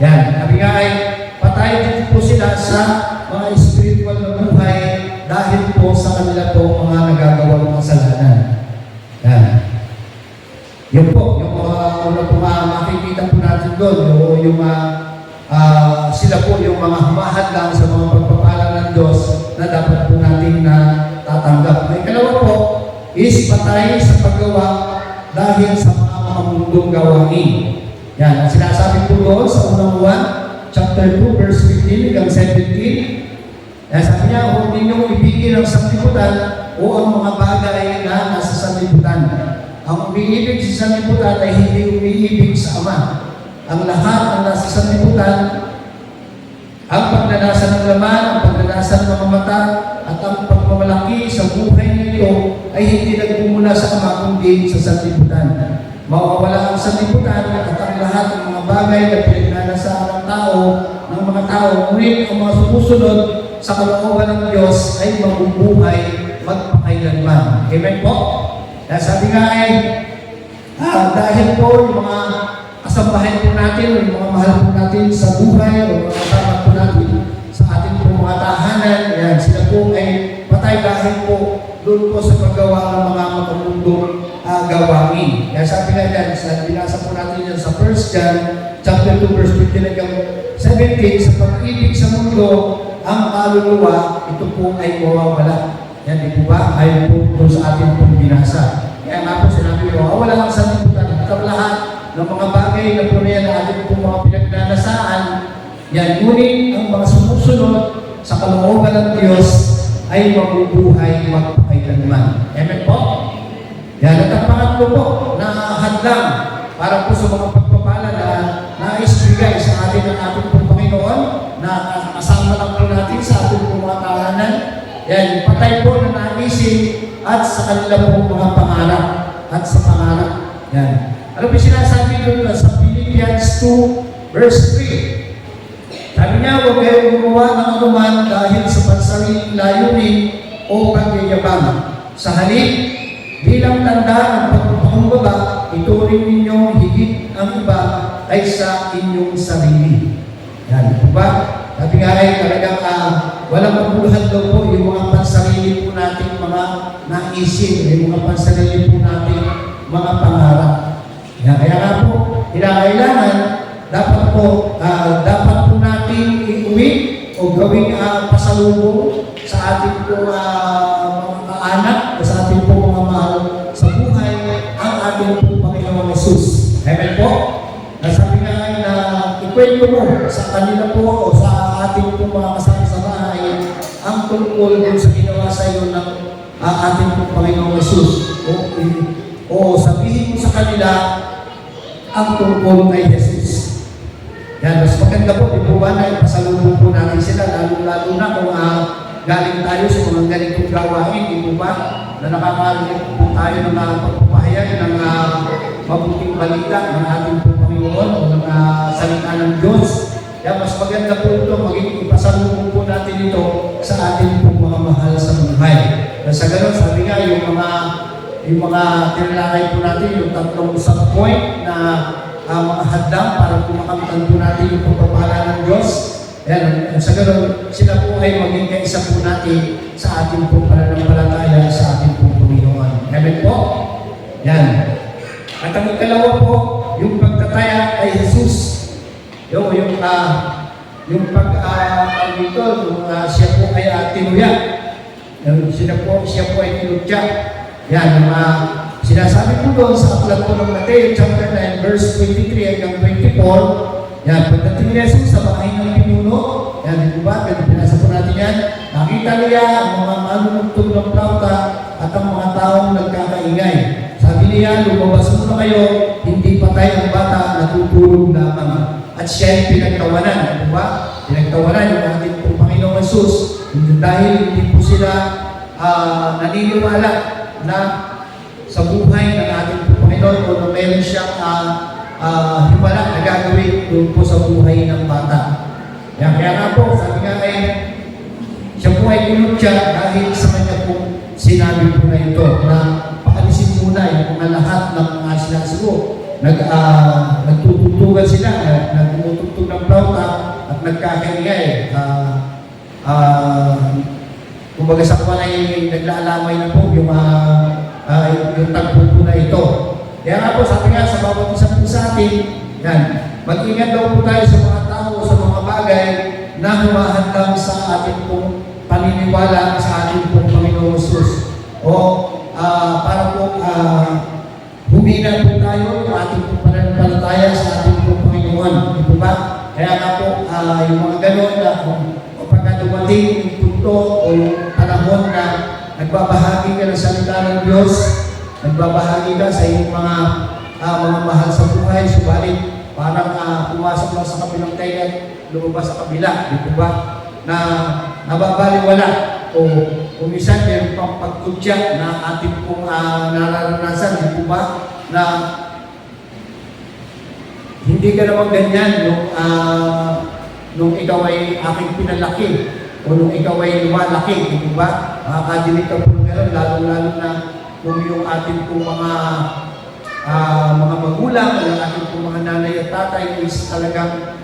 Yan, sabi nga ay patay din po sila sa mga spiritual na buhay dahil po sa kanila po mga nagagawang kasalanan. Yan. Yun po, yung una po makikita po natin doon, yung sila po yung mga humahad lang sa mga pagpapala ng Diyos na dapat po natin na tatanggap. May kalawa po is patay sa paggawa dahil sa mga mundong gawain. Yan, ang sinasabi po doon sa unang 1, chapter 2, verse 15 hanggang 17. Sabi niya, huwag ninyong ibigin ang sanlibutan o ang mga bagay na nasa sanlibutan. Ang umiibig sa sanlibutan ay hindi umiibig sa Ama. Ang lahat ng nasa sanlibutan, ang pagnanasa ng laman, ang pagnanasa ng mga mata, at ang pagmamalaki sa buhay nito ay hindi nagmumula sa Ama kundi sa sanlibutan. Mawawala ang sanlibutan at ang lahat ng mga bagay na pinagnanasaan ng tao, ng mga tao, ngunit ang mga sumusunod sa kalooban ng Diyos ay mabubuhay magpakailanman. Amen po? Dahil sabi nga ay, dahil po yung mga kasambahan po natin, o yung mga mahal po natin sa buhay, o mga kasama po natin sa ating po mga tahanan, yan, sila po ay patay dahil po doon po sa paggawa ng mga makamundong gawain. Kaya sabi nga yan, binasa po natin yan sa 1 John chapter 2 verse 15 hanggang 17, sa pag-ibig sa mundo, ang kaluluwa, ito po ay mawawala. Yan, di po ba? Ayon po doon sa ating pong binasa. Kaya nga po sinabi ko, wala lang sa liputan at lahat ng mga bagay na po na ating pong mga pinagnanasaan. Yan, ngunit ang mga sumusunod sa kalooban ng Diyos ay mabubuhay magpakailanman. Amen po? Yan, at ang pangatlo po na hadlang para po sa mga pagpapala na naisbigay sa atin ng ating pong Panginoon na kasama lang po natin sa ating pong mga tahanan. Yan, patay po na naisip at sa kanila pong mga pangarap at sa pangarap. Yan. Ano po sinasabi doon sa Philippians 2 verse 3? Sabi niya, huwag kayong gumawa ng anuman dahil sa pansariling layunin o pagyayabang. Sa halip, bilang tanda ng pagpapakumbaba, ituring ninyo higit ang iba kaysa inyong sarili. Yan, di ba? Sabi nga ay talagang walang maguluhan daw po yung mga pansarili po natin mga naisip, yung mga pansarili po natin mga pangarap. Yan, kaya nga po, kailangan dapat po natin iuwi o gawing pasalubong sa ating po mga kaanak o sa ating po mga mahal sa buhay ang ating po Panginoon Jesus. Amen po? Nasabi nga na ikwento mo sa kanila po o sa ating po mga kasama sa bahay ang tungkol dun sa ginawa sa iyo ng ating po Panginoon Jesus. O sabihin mo sa kanila ang tungkol kay Jesus. Yan, mas maganda po, di po ba na ipasalubong po natin sila, lalo na kung galing tayo sa mga ganitong gawain, di po ba, na nakakarinig po tayo ng pagpapahayag ng mabuting balita ng ating po Panginoon o ng salita ng Diyos. Yan, mas maganda po ito, maging ipasalubong po natin ito sa ating po mga mahal sa buhay. Sa ganun, sabi nga, yung mga tinalakay po natin, yung tatlong sub-point na mga hadlang para po makamtan po natin yung pagpapala ng Diyos. Yan, sa ganun, sila po ay maging kaisa po natin sa ating po pananampalataya sa ating po Panginoon. Amen po? Yan. At ang ikalawa po, yung pagtataya kay Jesus. Yung siya po ay tinuya. Siya po ay tinutya. Yan, sinasabi po doon sa aklat po ng Mateo chapter 9 verse 23 hanggang 24. Yan, pagdating ni Jesus sa bahay ng pinuno, yan, di ba? Pinasa po natin yan. Nakita niya ang mga manunugtog ng flauta at ang mga taong nagkakaingay. Sabi niya, lumabas muna kayo, hindi patay ang bata, natutulog lamang. At siya ay pinagtawanan, di ba? Pinagtawanan yung ating po Panginoong Jesus. Dahil hindi po sila naniniwala na sa buhay ng ating Panginoon o na meron siyang himala na gagawin doon po sa buhay ng bata. Kaya nga po, sabi nga siya po ay kinutya dahil sa kanya pong sinabi po na ito na paalisin muna yung mga lahat ng mga sinasigo. Nagtutugtugan sila, nagtumutugtog ng flauta at nagkakaingay. Kumbaga sa kuwan ay naglaalamay na po yung tagpo po na ito. Kaya nga po, sabi nga sa bawat isa po sa atin, yan, mag-ingat daw po tayo sa mga tao, sa mga bagay na humahadlang sa ating pong paniniwala sa ating pong Panginoon Jesus. O para po humina po tayo yung ating pong pananampalataya sa ating pong Panginoon. Di po ba? Kaya nga po, yung mga gano'n na pagka dumating yung punto o yung panahon na nagbabahagi ka ng salita ng Diyos, nagbabahagi ka sa iyong mga mahal sa buhay, subalit parang pumasok lang sa kabilang tenga, lumabas sa kabila, di po ba? Na nababaliwala o minsan meron pang pagkutya na ating pong nararanasan, di po ba? Na hindi ka naman ganyan nung ikaw ay aking pinalaki o nung ikaw ay lumalaki, di ba? Makakadinig ka po meron, lalo-lalo na kung yung ating po mga magulang, o yung ating po mga nanay at tatay is talagang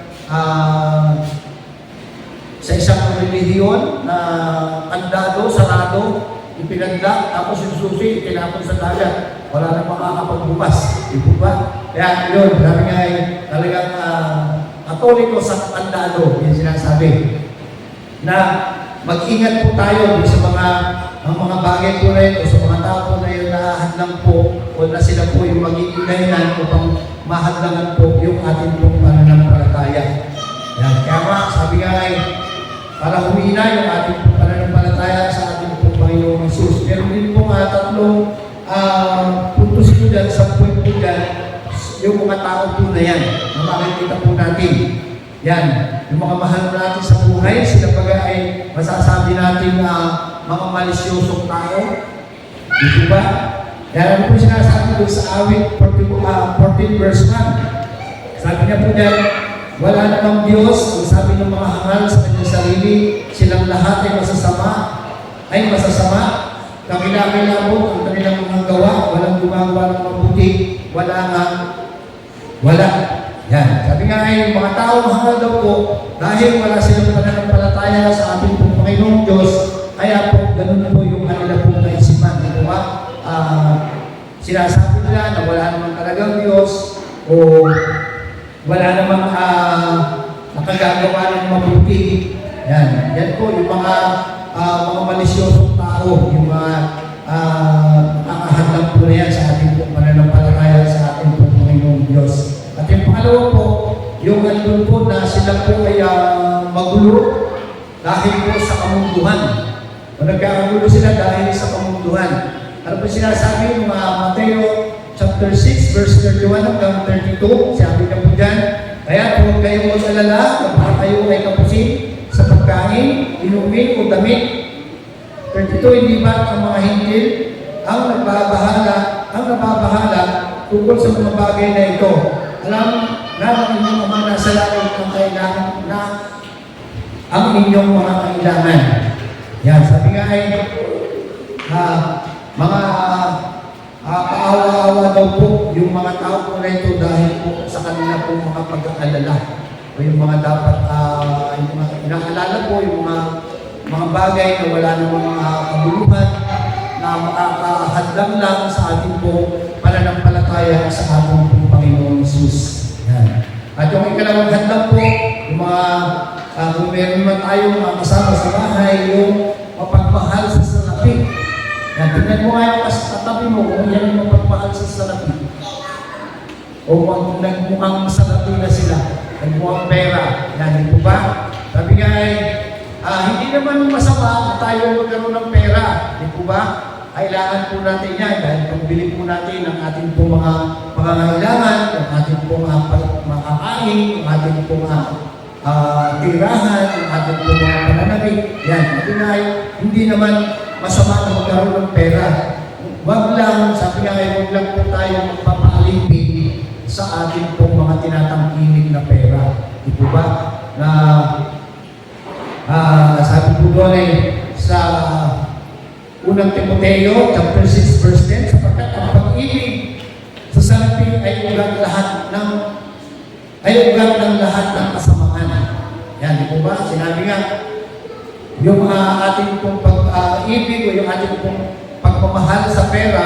sa isang relihiyon na kandado, sarado, ipinagda, tapos yung susi, itinapon sa dagat. Wala na makakapagbukas. Di po ba? Kaya yun, sabi nga ay talagang katoliko sa kandado, yung sinasabi. Na mag-ingat po tayo sa mga bagay po na ito, sa mga tao po na yun na hadlang po o na sila po yung magiging dahilan upang mahadlangan po yung ating pong pananampalataya. Yan. Kaya nga, sabi nga ay, para humina yung ating pong pananampalataya sa ating pong Panginoong Jesus. Meron din po tatlong puntos po dyan, sa point po dyan, yung mga tao po na yan, na makikita po natin. Yan, yung mga mahal natin sa buhay, sila baga ay masasabi natin mga malisyosong tao. Di ba? Yan, ano po sinasabi doon sa awit 14 verse 1. Sabi niya po dyan, wala namang Diyos, ang sabi ng mga hangal sa kanyang sarili, silang lahat ay masasama, kakilakilabot ang kanilang mga gawa, walang gumagawa ng mabuti, wala. Yan. Sabi nga ay mga tao mahal daw po dahil wala silang pananampalataya sa ating pong Panginoong Diyos, kaya po ganun po yung kanila pong kaisipan. Di ba? Sinasabi nila na wala namang talagang Diyos o wala namang nakagagawa ng mabuti. Yan po yung mga malisyosong tao, yung mga nakakahadlang po na yan sa ating pong pananampalataya sa ating pong Panginoong Diyos. At yung pangalawa po, yung andun po na sila po ay magulo dahil po sa kamunduhan. O nagkakagulo sila dahil sa kamunduhan. Ano po sinasabi ng Mateo chapter 6 verse 31 hanggang 32, sabi na po dyan, kaya huwag kayong mag-alala kapag kayo ay kapusin sa pagkain, inumin o damit. 32, hindi ba ang mga hintil ang nababahala tungkol sa mga bagay na ito? Alam na ang inyong mga nasa langit ang kailangan na ang inyong mga kailangan. Yan, sabi nga ay mga kaawa-awa daw po yung mga tao po na ito dahil po sa kanila po mga pag-aalala o yung mga dapat yung mga inaalala po yung mga bagay na wala namang kabuluhan na makakahadlang lang sa ating po pananampalataya sa ating po Panginoong Hesus. Yan. At yung ikalawang hadlang po, yung mga kung meron man tayong kasama sa bahay, yung mapagmahal sa salapi. Yan, tignan mo nga yung katabi mo kung yan yung mapagmahal sa salapi. O nagmukhang salapi na sila, nagmukhang pera. Yan, di po ba? Sabi nga ay, hindi naman masama na tayo magkaroon ng pera. Di po ba? Kailangan po natin yan dahil pagbili po natin ang ating po mga pangangailangan, ang ating po makakain, ang ating po tirahan, ang ating po mga pananamit. Yan, hindi naman masama na magkaroon ng pera. Wag lang, sabi nga ay wag lang po tayo magpapaalipin sa ating po mga tinatangkilik na pera. Di po ba? Na sabi po doon ay sa unang Timoteo, chapter 6, verse 10, sapagkat ang pag-ibig sa salapi ay ugat ng lahat ng kasamaan. Yan, di po ba? Sinabi nga, yung ating pong pag-ibig o yung ating pong pagmamahal sa pera,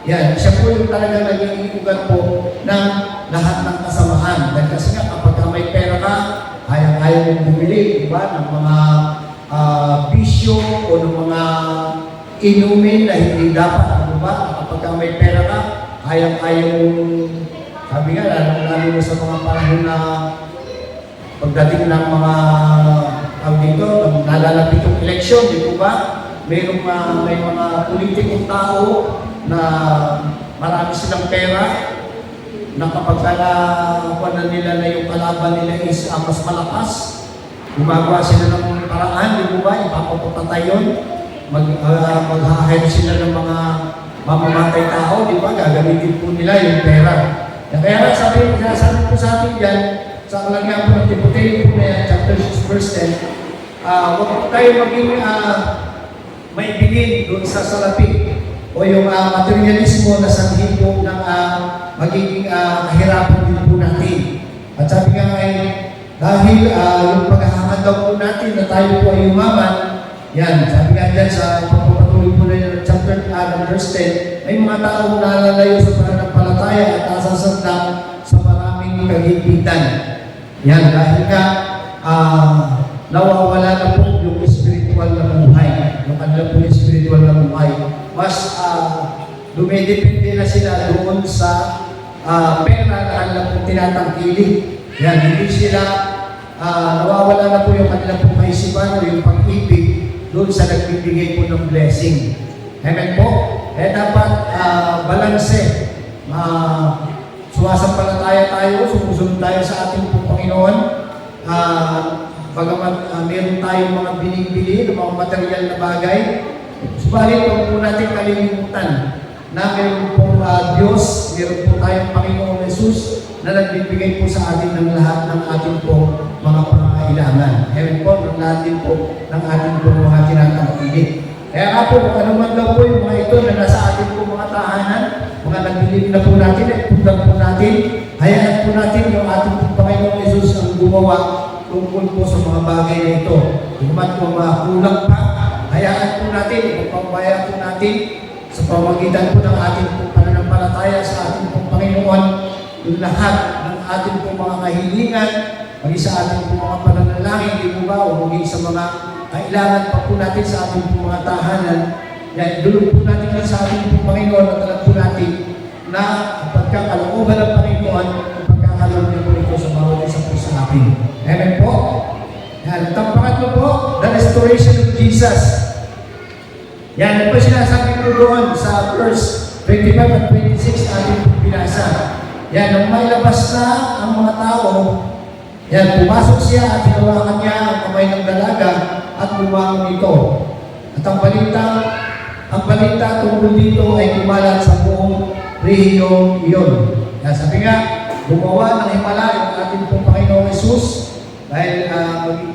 yan, siya po yung talagang naging ugat po ng lahat ng kasamaan. Dahil kasi nga, kapag may pera ka, ayaw mong bumili, di ba, ng mga bisyo o ng mga inumin na hindi dapat, ano ba? Kapag may pera ka, ayaw sabi nga, lalo sa mga panahon na pagdating ng mga dito, nalalapit yung eleksyon, di po ba? May mga politikong tao na marami silang pera na kapag na nila na yung kalaban nila is mas malakas, gumagawa sila ng paraan, di po ba? Ipapaputatay yun. Mag-hahire sila ng mga mamamatay tao, di ba? Gagamitin po nila yung pera. Kaya sinasabi po sa atin yan, sa kalagyan po ng Timoteo po na yan, chapter 6, verse 10, huwag po tayo maging maibigin doon sa salapi o yung materialismo na sanhi po ng magiging kahirapan din po natin. At sabi nga ay, dahil yung paghahangad daw po natin na tayo po ay umaman, yan, sabi nga dyan sa pagpapatuloy po na yung chapter verse 10, may mga taong nalalayo sa pananampalataya at asasandang sa maraming kagipitan. Yan, dahil nga nawawala na po yung spiritual na buhay, yung kanila po yung spiritual na buhay. Mas dumidepende na sila doon sa pera na kanila pong tinatangkilik. Yan, hindi sila nawawala na po yung kanila pong kaisipan o yung pag-ibig doon sa nagbibigay po ng blessing. Amen po? Dapat balanse. Sumasampalataya tayo, sumusunod tayo sa ating pong Panginoon. Bagamat meron tayong mga binibili ng mga material na bagay, subalit huwag po natin kalilimutan na meron pong Diyos, meron po tayong Panginoong Hesus na nagbibigay po sa atin ng lahat ng ating po mga pangangailangan. Meron po ng lahat din po ng ating po mga tinatangkilik. Kaya nga po, kung ano man daw po yung mga ito na nasa ating po mga tahanan, mga nagbilib na po natin at pundan po natin, hayaan po natin yung ating po Panginoong Hesus ang gumawa tungkol po sa mga bagay na ito. Kung man po kulang pa, hayaan po natin, ipagpabayaan po natin sa pamagitan po ng ating po pananampalataya sa ating po Panginoon, yung lahat ng ating po mga kahilingan, maging sa ating po mga pananalangin, di po ba, o maging sa mga kailangan pa po natin sa ating po mga tahanan. Yan, dulog po natin lang sa ating po Panginoon at alam po natin na pagkakalooban ng Panginoon, pagkakalooban niyo po ito sa bawat isa po sa atin. Amen po. Yan, at ang pangatlo po, the restoration of Jesus. Yan, ano po sinasabi ko doon sa verse 25 at 26 ating binasa. Yan, nung may labas na ang mga tao, yan, pumasok siya at hinawakan niya ang kamay ng dalaga at bumangon ito. At ang balita tungkol dito ay kumalat sa buong rehiyon iyon. Yan, sabi nga, gumawa ng himala yung ating pong Panginoong Jesus dahil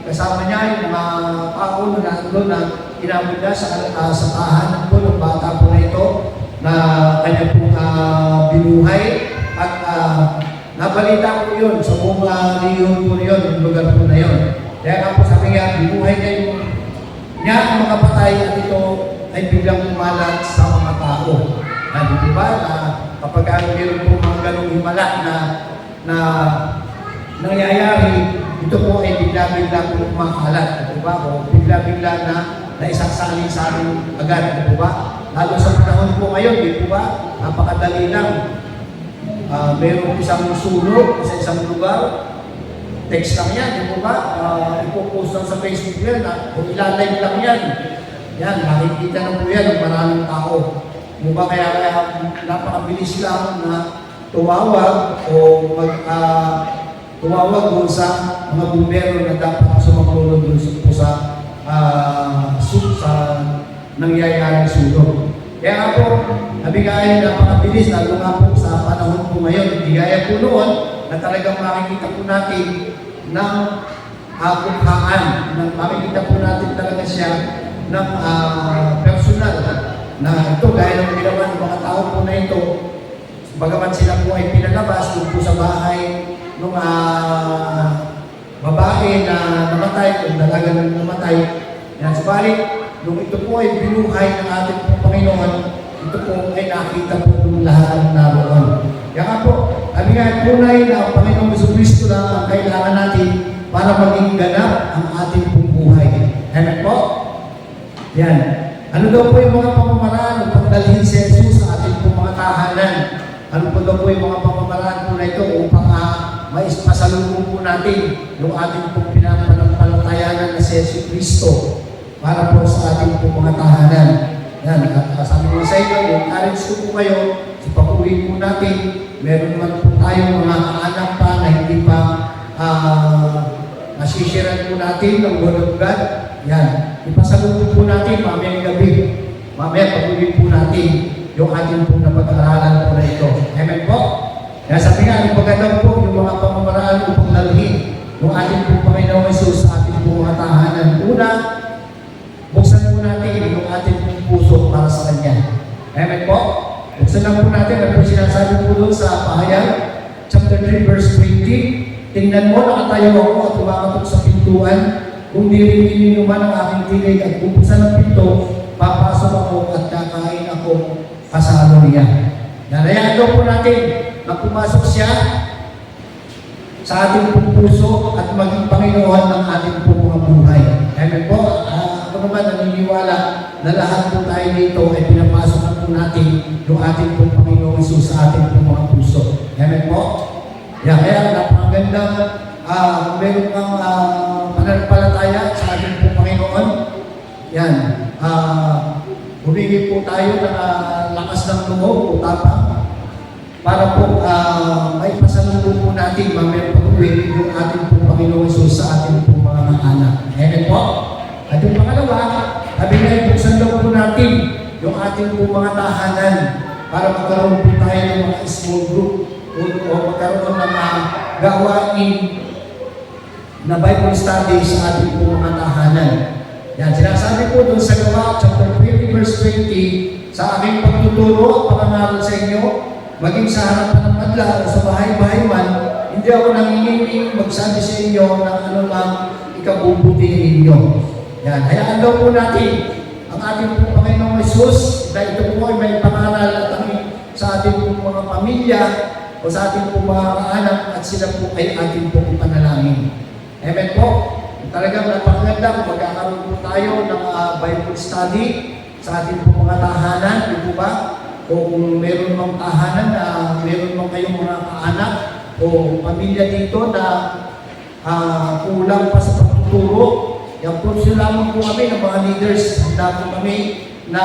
kasama niya yung mga tao na doon na inabot niya sa tahanan po ng bata po na ito na kanya pong binuhay at nabalita po yun sa buong rehiyon po na yun, yung lugar po na yun. Kaya nga po sabi nga, binuhay niya ang mga patay at ito ay biglang kumalat sa mga tao. Di ba na kapag meron po mga ganong himala na nangyayari, ito po ay bigla-bigla po kumakalat. Di ba? O bigla-bigla na isasali sa amin agad. Di ba? Lalo sa panahon po ngayon, di po ba? Napakadali lang. Mayroong isang sunog sa isang lugar. Text lang yan, di po ba? Ipopost lang sa Facebook yan. Kung ilalive lang yan. Yan, makikita na po yan ng maraming tao. Di ba? Kaya napakabilis lang na tumawag o tumawag doon sa mga bumbero na dapat sumaklolo doon sa nangyayaring sunog. Kaya nga po, nabigayan napakabilis, lalo nga po sa panahon po ngayon. Hindi gaya po noon na talagang makikita po natin ng kukhaan. Makikita po natin talaga siya ng personal na ito, gaya ng ginawa ng mga tao po na ito, bagaman sila po ay pinalabas doon po sa bahay ng babae na namatay, kung dalaga na namatay. Yan, subalit, nung ito po ay binuhay ng ating Panginoon, ito po ay nakita po ng lahat ng naroon. Kaya nga po, sabi nga, tunay na ang Panginoong Jesucristo lang ang kailangan natin para maging ganap ang ating pong buhay. Amen po? Yan. Ano daw po yung mga pamamaraan upang dalhin si Jesus sa ating pong mga tahanan? Ano po daw po yung mga pamamaraan po na ito upang maipasalubong po natin yung ating pong pinapanampalatayanan na si Jesucristo para po sa ating pong mga tahanan. Yan, sabi ko sa inyo, yung encourage ko po kayo, sa pag-uwi po natin, meron naman po tayong mga anak pa na hindi pa nasisiran po natin ng Word of God. Yan, ipasalubong po natin mamayang gabi. Mamaya pag-uwi po natin yung ating pong napag-aralan po na ito. Amen po? Kaya sabi nga, yung pagkatang po, yung mga pamamaraan upang dalhin yung ating pong Panginoong Jesus sa ating pong mga tahanan. Una, buksan po natin yung ating pong puso para sa Kanya. Amen po? Buksan lang po natin, ano po sinasabi po doon sa Pahayag, chapter 3, verse 20, tingnan mo, nakatayo ako at kumakatok sa pintuan, kung dirinin niyo man ang aking tinig at bubuksan ng pinto, papasok ako at kakain ako kasama niya. Nanayaan daw po natin na pumasok siya sa ating pong puso at maging Panginoon ng ating pong mga buhay. Amen po? Ako naman naniniwala na lahat po tayo dito ay pinapasok na po natin yung ating pong Panginoong Jesus sa ating pong mga puso. Amen po? Kaya napakagandang meron kang pananampalataya sa ating pong Panginoon. Yan. Humingi po tayo ng lakas ng loob o tapang para po may pasalubong po natin mamaya pag-uwi yung ating pong Panginoon Jesus sa ating pong mga anak. Amen po? At yung pangalawa, sabi nga, buksan daw po natin yung ating pong mga tahanan para magkaroon po tayo ng mga small group o magkaroon ng gawain na Bible study sa ating pong mga tahanan. Yan, sinasabi po doon sa Gawa, chapter 20, verse 20, sa aking pagtuturo at pangangaral sa inyo, maging sa harapan ng madla o sa bahay-bahay man, hindi ako nanginginig magsabi sa inyo ng ano lang ikabubuti ninyo. Yan, hayaan daw po natin ang ating pong Panginoong Jesus, dahil ito po ay may pangaral at sa ating pong mga pamilya, o sa ating po mga kaanak at sila po ay ating po ipanalangin. Amen po. Talagang napakaganda kung magkakaroon po tayo ng Bible study sa ating po mga tahanan, di po ba? O kung meron mga tahanan na meron mga kayong mga kaanak o pamilya dito na kulang pa sa pagtuturo, yan po sila po kami ng mga leaders. Handa po kami na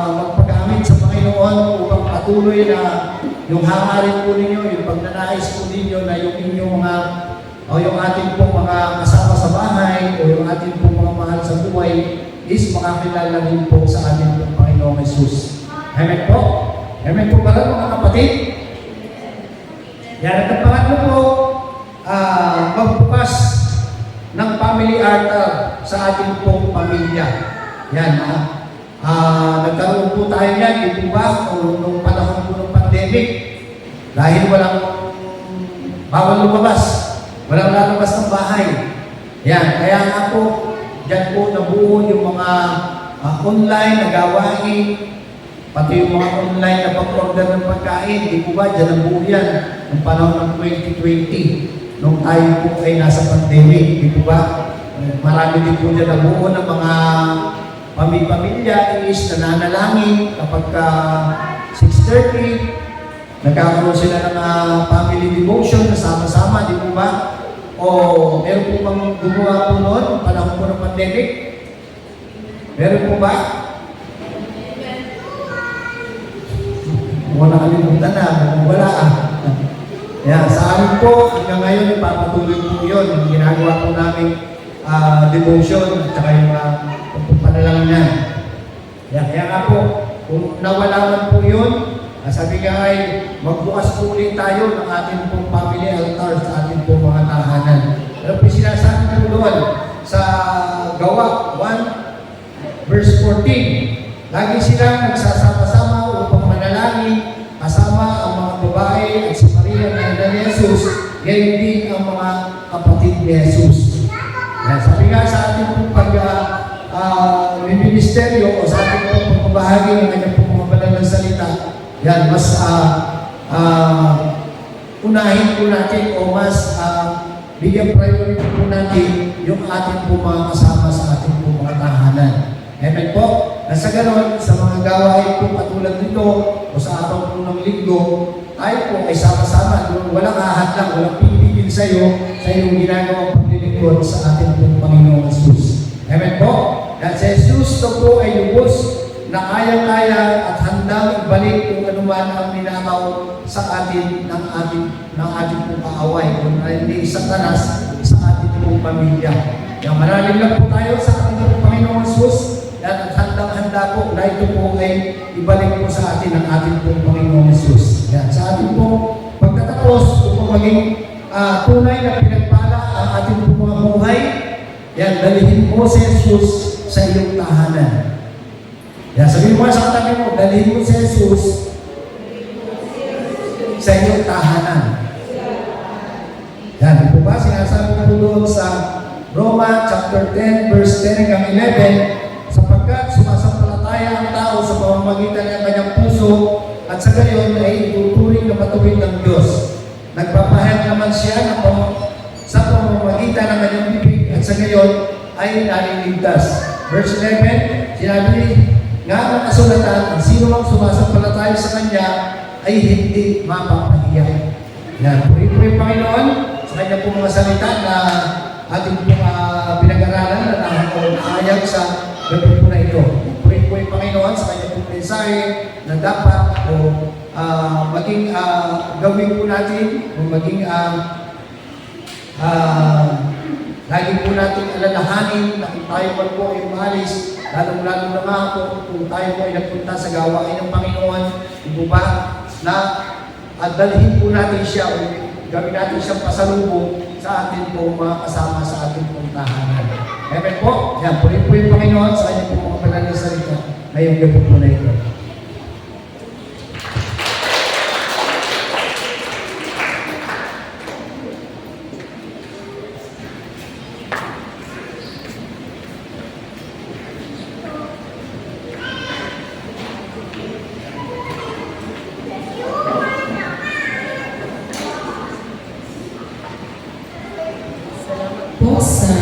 magpagamit sa Panginoon upang patuloy na yung hangarin po ninyo, yung pagnanais po ninyo na yung inyong mga o yung ating pong mga kasama sa bahay o yung ating pong mga mahal sa buhay is makakilala rin po sa ating pong Panginoong Jesus. Amen po? Amen po pala mga kapatid? Yan ang pangatlo po, magbukas ng family altar sa ating pong pamilya. Yan nagkaroon po tayo yan, di po ba? Nung panahon po ng pandemic, dahil walang bawal lumabas. Walang lalabas ng bahay. Yan. Kaya nga po, dyan po nabuo yung mga online na gawain, pati yung mga online na pag-order ng pagkain. Di po ba? Dyan nabuo yan ng panahon ng 2020 nung tayo po ay nasa pandemic. Di po ba? Marami din po dyan nabuo ng mga pamilya is nananalangin kapag 6:30, nagkakaroon sila ng family devotion na sama-sama, di po ba? O meron po bang gumawa po noon, panahon po ng pandemic? Meron po ba? Wala nakalimutan na, wala Yan, sa amin po, hanggang ngayon, ipapatuloy po yun. Yung ginagawa po namin devotion at saka yung panalangin yan. Yan, kaya nga po, kung nawala man po yun, sabi nga ay magbukas po ulit tayo ng ating pong family altar sa ating pong mga tahanan. Pero po sinasabi po doon sa Gawa 1 verse 14, lagi silang nagsasama-sama upang manalangin kasama ang mga babae at si Maria na ina ni Jesus, gayon din ang mga kapatid ni Jesus. Yan, sabi nga sa ating pong ministeryo o sa ating pong pagbabahagi ng kanyang pong mga banal na salita, yan, mas unahin po natin o mas bigyan priority po natin yung ating po mga kasama sa ating po mga tahanan. Amen po? Nasa ganon, sa mga gawain po katulad nito o sa araw po ng linggo, tayo po ay sama-sama. Walang ahad lang, walang pipigil sa iyong ginagawang paglilingkod sa ating po Panginoong Jesus. Amen po? Dahil si Jesus ito po ay lubos na kaya-kaya at handang ibalik kung anuman ang ninakaw sa atin ng ating pong kaaway kung hindi Satanas sa ating pong pamilya. Kaya manalig lang po tayo sa ating pong Panginoong Jesus at handang-handa po na ito po ay ibalik po sa atin ang ating pong Panginoong Jesus. Yan, sa ating pong pagtatapos upang maging tunay na pinagpala ang ating pong mga buhay, yan, dalihin mo si Jesus sa iyong tahanan. Yan, sabihin mo sa katabi mo, dalhin mo si Jesus sa inyong tahanan. Yan, ito ba? Sinasabi ko doon sa Roma chapter 10, verse 10 hanggang 11, sapagkat sumasampalataya ang tao sa pamamagitan ng kanyang puso at sa gayon ay ituturing na matuwid ng Diyos. Nagpapahayag naman siya sa pamamagitan ng kanyang bibig at sa gayon ay naliligtas. Verse 11, sinabi nga ng kasulatan, ang sino mang sumasampalataya sa Kanya ay hindi mapapahiya. Yan, puri-puri Panginoon sa Kanya po mga salita na ating pinag-aralan na nakakayag sa gabi po na ito. Puri-puri Panginoon sa Kanya po mensahe na dapat maging gawin po natin o maging lagi po natin alalahanin na kung tayo man po ay umalis, lalong-lalo na nga po kung tayo po ay nagpunta sa gawain ng Panginoon, ito ba na dalhin po natin siya o gawin natin siyang pasalubong sa atin po mga kasama sa ating pong tahanan. Amen po. Yan, puri po yung Panginoon sa kanyang po mga banal na salita ngayong gabi po na ito. po sa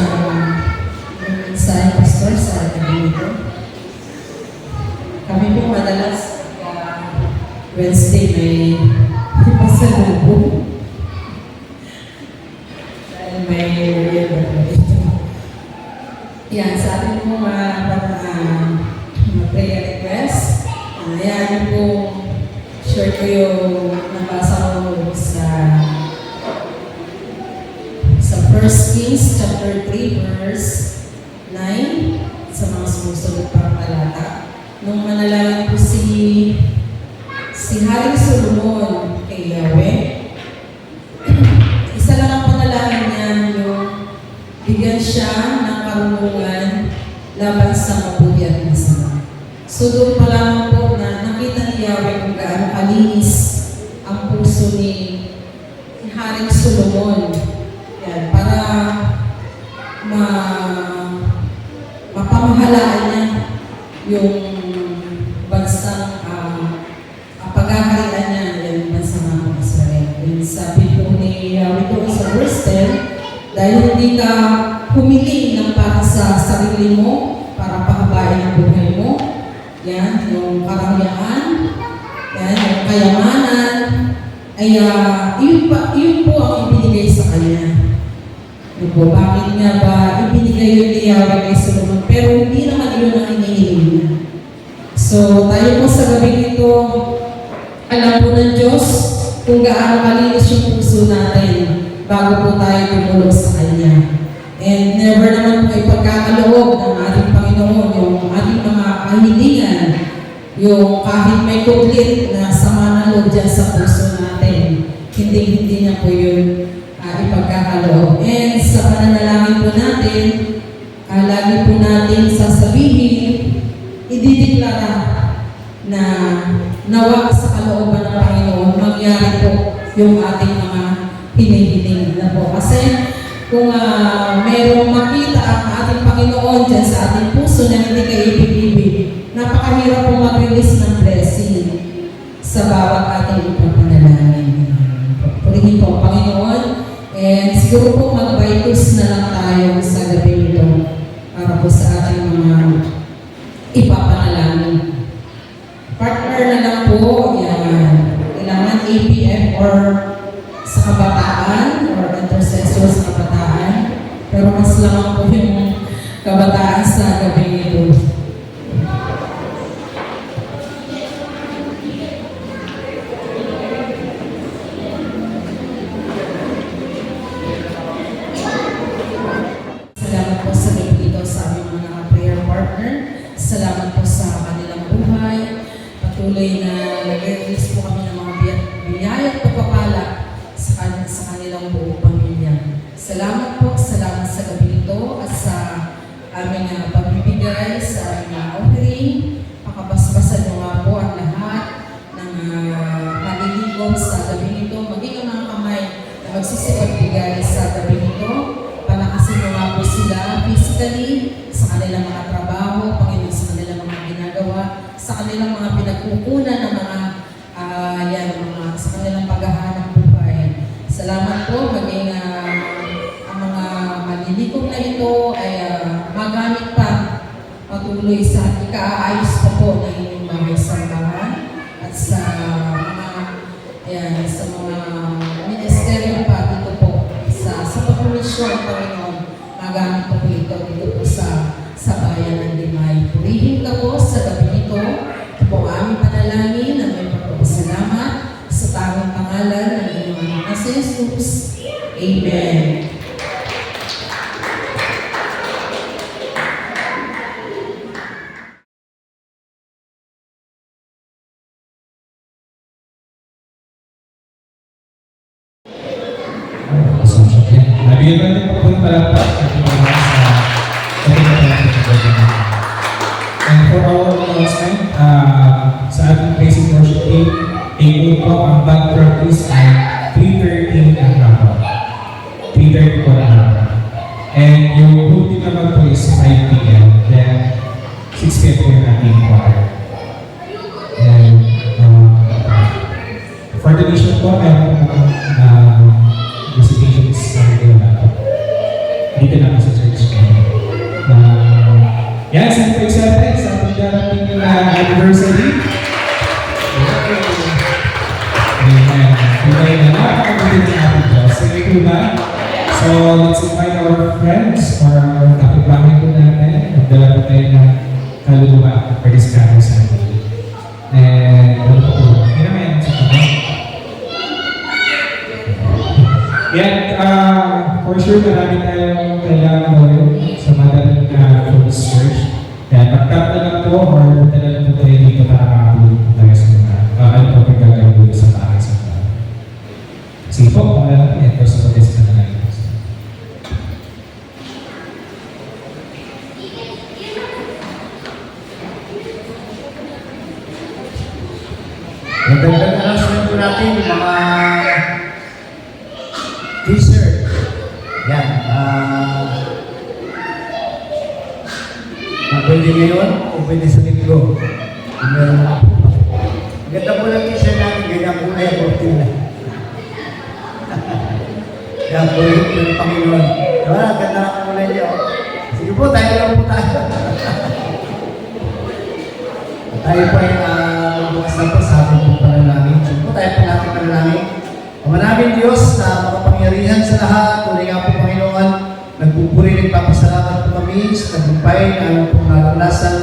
pastor sa Kabinito. Kami po madalas Wednesday may pasalubong. Dahil may ito. Yan, sa ating po mga prayer request. Ayan po, share ko yung nabasa ko sa 1 Kings chapter 3 verse 9 sa mga sumusunod pang talata. Nung manalangin po si Haring Solomon kay Yahweh, isa lang ang panalangin niya yung bigyan siya ng karunungan laban sa mabuti at masama. So doon pa lamang po na nakita ni Yahweh kung gaano kalinis ang puso ni Haring Solomon. Yan, para mapamahalaan niya yung bansang pag-aharian niya yung bansang ng Israel. Yung sabi po ni Yahweh doon sa verse 10, dahil hindi ka humiling ng para sa sarili mo, para pahabain ang buhay mo, yan, yung karangyaan, yan, yung kayamanan, ay yun po ang ibinigay sa kanya. Opo, bakit nga ba ibinigay yun ni Yahweh kay Solomon? Pero hindi naman yun ang hinihiling niya. So, tayo po sa gabi ito, alam po ng Diyos kung gaano kalinis yung puso natin bago po tayo tumulog sa Kanya. And never naman po ipagkakaloob ng ating Panginoon yung ating mga kahilingan, yung kahit may kutlit na sama ng loob dyan sa puso natin, hindi niya po yun ipagkakaloob. And sa pananalangin po natin, lagi po natin sasabihin, idideklara na nawa sa kalooban ng Panginoon, mangyari po yung ating mga hinihiling na po. Kasi kung mayroong makita ang ating Panginoon dyan sa ating puso na hindi kayo ibig-ibig, napakahirap po mag-release ng blessing sa bawat ating ipapanalangin. Purihin po ang Panginoon. And siguro po mag-baitus na lang tayo sa gabi nito para po sa ating mga ipapanalangin. Partner na lang po, yan. Kailangan APF or sa kabataan or intercessor sa kabataan. Pero mas lamang po yung kabataan sa gabi nito. Salamat po sa kanilang buhay. Patuloy na nag-release po kami ng mga biyaya at pagpapala sa kanilang buong pamilya. Salamat po, salamat sa gabi ito at sa aming pagbibigay, sa aming offering. Pakabasbasan nyo nga po ang lahat ng malilikom sa gabi ito. Maging ang mga kamay na magsisipagbigay sa gabi ito. Palakasin nyo nga po sila physically sa kanilang mga trabaho, Panginoon, sa kanilang mga ginagawa, sa kanilang mga pinagkukunan ng mga sa kanilang paghahanap buhay. Salamat po, maging ang mga malilikom na ito ay magamit pa patuloy sa ikaayos pa po ng inyong bahay sambahan at sa mga ministeryo pa dito po sa pagpulisyon, Panginoon, magamit po ito dito po sa bayan ng Limay. Purihin ka po sa gabi ito. Ito po ang aming panalangin na may pagpapasalamat sa tanging pangalan ng inyong anak na si Jesus. Amen. Nabigyan natin po po palapa at mga And for our announcement, sa ating basic worship team, tingin po ang band practice ay 3:30 ng hapon. 3:30 po ng hapon. And yung routine naman po is 5 p.m. Then 6 p.m. po yung ating choir. And for the mission po, meron po recipients sa regular natin. Dito anniversary. Amen. Tunay na napakabuti ng ating Diyos. Sige po ba? So, let's invite our friends or kapitbahay po natin. Magdala po tayo ng kaluluwa for this coming Sunday. And, ano po po? Amen. Yan, for sure marami tayong kailangan gawin sa madaling Focus Church. Kaya pagkat na lang po or punta na lang po tayo dito para makapulog tayo sa mga ano po pagkagawin dito sa bahay sa mga. Sige po, kung alam natin, ito sa pag-test na lang. Magandang announcement po natin yung mga t-shirt. Yan. Pwede ngayon o pwede sa linggo. Meron na po. Maganda po ng t-shirt natin. Ganyan po na yung kortina. Yan po yung Panginoon. Diba? Ganda na po na niyo. Sige po, tayo lang po tayo. Tayo po ay bukas na po sa ating pong panalangin. Sige po, tayo po natin panalangin. Ama namin Diyos na makapangyarihan sa lahat, tunay nga po Panginoon, nagpupuri, nagpapasalamat po kami sa tagumpay na aming pong naranasan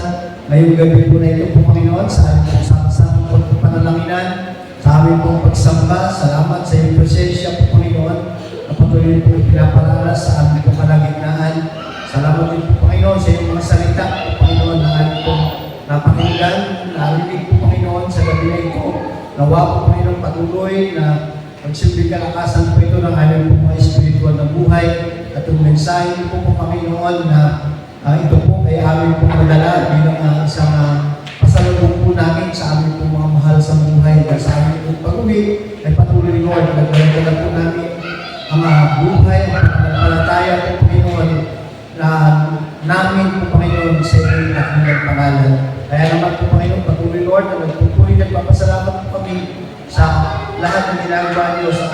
ngayong gabi po na ito po Panginoon sa aming pong sama-sama po panalanginan, sa aming pong pagsamba. Salamat sa iyong presensya po Panginoon na patuloy po pinapalalas sa aming pong kalagitnaan. Salamat din po Panginoon sa iyong mga salita po Panginoon na aming pong napakinggan, narinig po Panginoon sa gabi na ito. Nawa po Panginoon patuloy na magsilbing kalakasan po ito ng aming pong mga espiritual na buhay at yung mensahe po Panginoon na ito po ay aming pong madala bilang isang pasalubong po namin sa aming pong mga mahal sa buhay at sa aming pong pag-uwi ay patuloy Lord na nagdala po namin ang buhay at pananampalataya po Panginoon na namin po Panginoon sa inyong nakilang pangalan. Kaya naman po Panginoon patuloy Lord na nagpupuri nagpapasalamat po kami sa lahat ng ginagawa niyo sa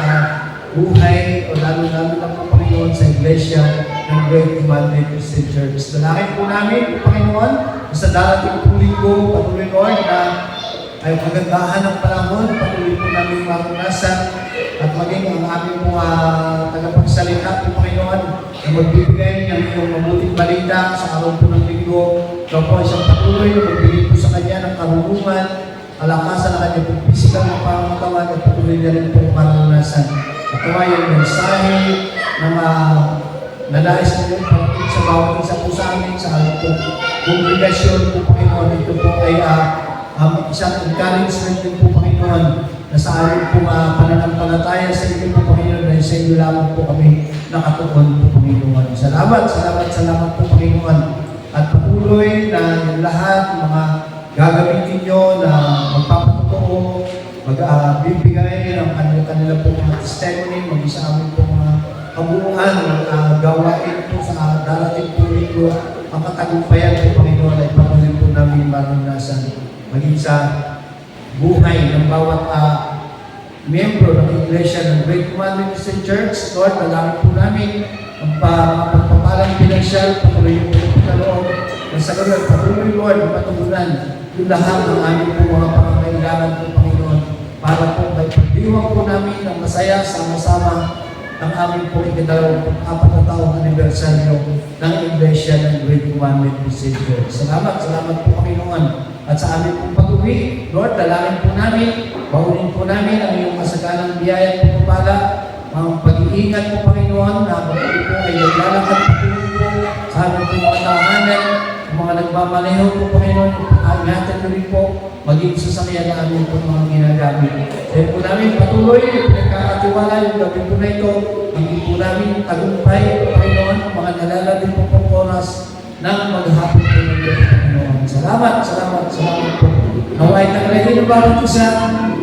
buhay o lalo-lalo na po Panginoon sa Iglesia ng Great Commandment Christian Church. Dalangin po namin po Panginoon sa darating po linggo, patuloy Lord na ay magandahan ng panahon, patuloy po namin maranasan at maging ang aming mga tagapagsalita po Panginoon na magbibigay ng iyong mabuting balita sa araw po ng linggo. Ikaw po isang patuloy na magbigay po sa kanya ng karunungan, kalakasan na kanya pong pisikal na pangatawan at patuloy na rin po maranasan. At ito ay ang mensahe ng nalais na yun parating sa bawat isa po sa amin sa ating po kongregasyon po Panginoon. Ito po ay isang encouragement din po Panginoon na sa amin po pananampalataya sa inyo po Panginoon dahil sa inyo lamang po kami nakatuon po Panginoon. Salamat po Panginoon. At patuloy na yung lahat mga gagamitin nyo na magpapatotoo, magbibigay ng kanila po mga testimony, mag-isa amin po mga kabuuan, gawain po sa darating po linggo, ang katagumpayan po Panginoon ay patuloy po namin maranasan maging sa buhay ng bawat miyembro ng Iglesia ng Great Commandment Christian Church. Lord, dalangin po namin ang pagpapalang pinansyal, patuloy po ng kaloob, na sa ganun, patuloy Lord, matugunan yung lahat ng aming po mga pangangailangan po Panginoon para po may pagdiwang po namin ng masaya sama-sama ng aming po ikadalawamput-apat na taong anibersaryo ng Iglesia ng Great Commandment Christian Church. Salamat po Panginoon. At sa aming pong pag-uwi, Lord, dalangin po namin, baunin po namin ang iyong masaganang biyaya at pagpapala, ang pag-iingat po Panginoon na pag-uwi po ay naglalakad po sa aming po mga tahanan, ang mga nagmamaneho po Panginoon, ingatan rin po, maging sasakyan na aming po mga ginagamit. Kaya po namin patuloy, pinagkakatiwala yung gabi po na ito, maging po namin tagumpay po Panginoon, mga nalalabing po pong oras ng maghapon po ng Panginoon. Salamat po. Naway taglagay ng bawat isa,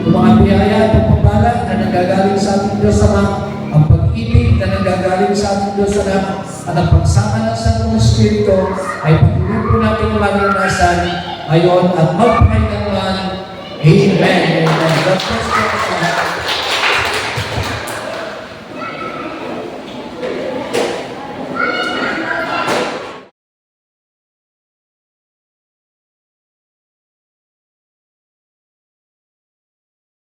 ng mga biyaya at pagpapala na nanggagaling sa ating Diyos Ama, ang pag-ibig na nanggagaling sa ating Diyos Ama, at ang pagsama ng Santo Espiritu ay patuloy po natin maranasan ngayon at magpahinggan man. Amen. God bless you.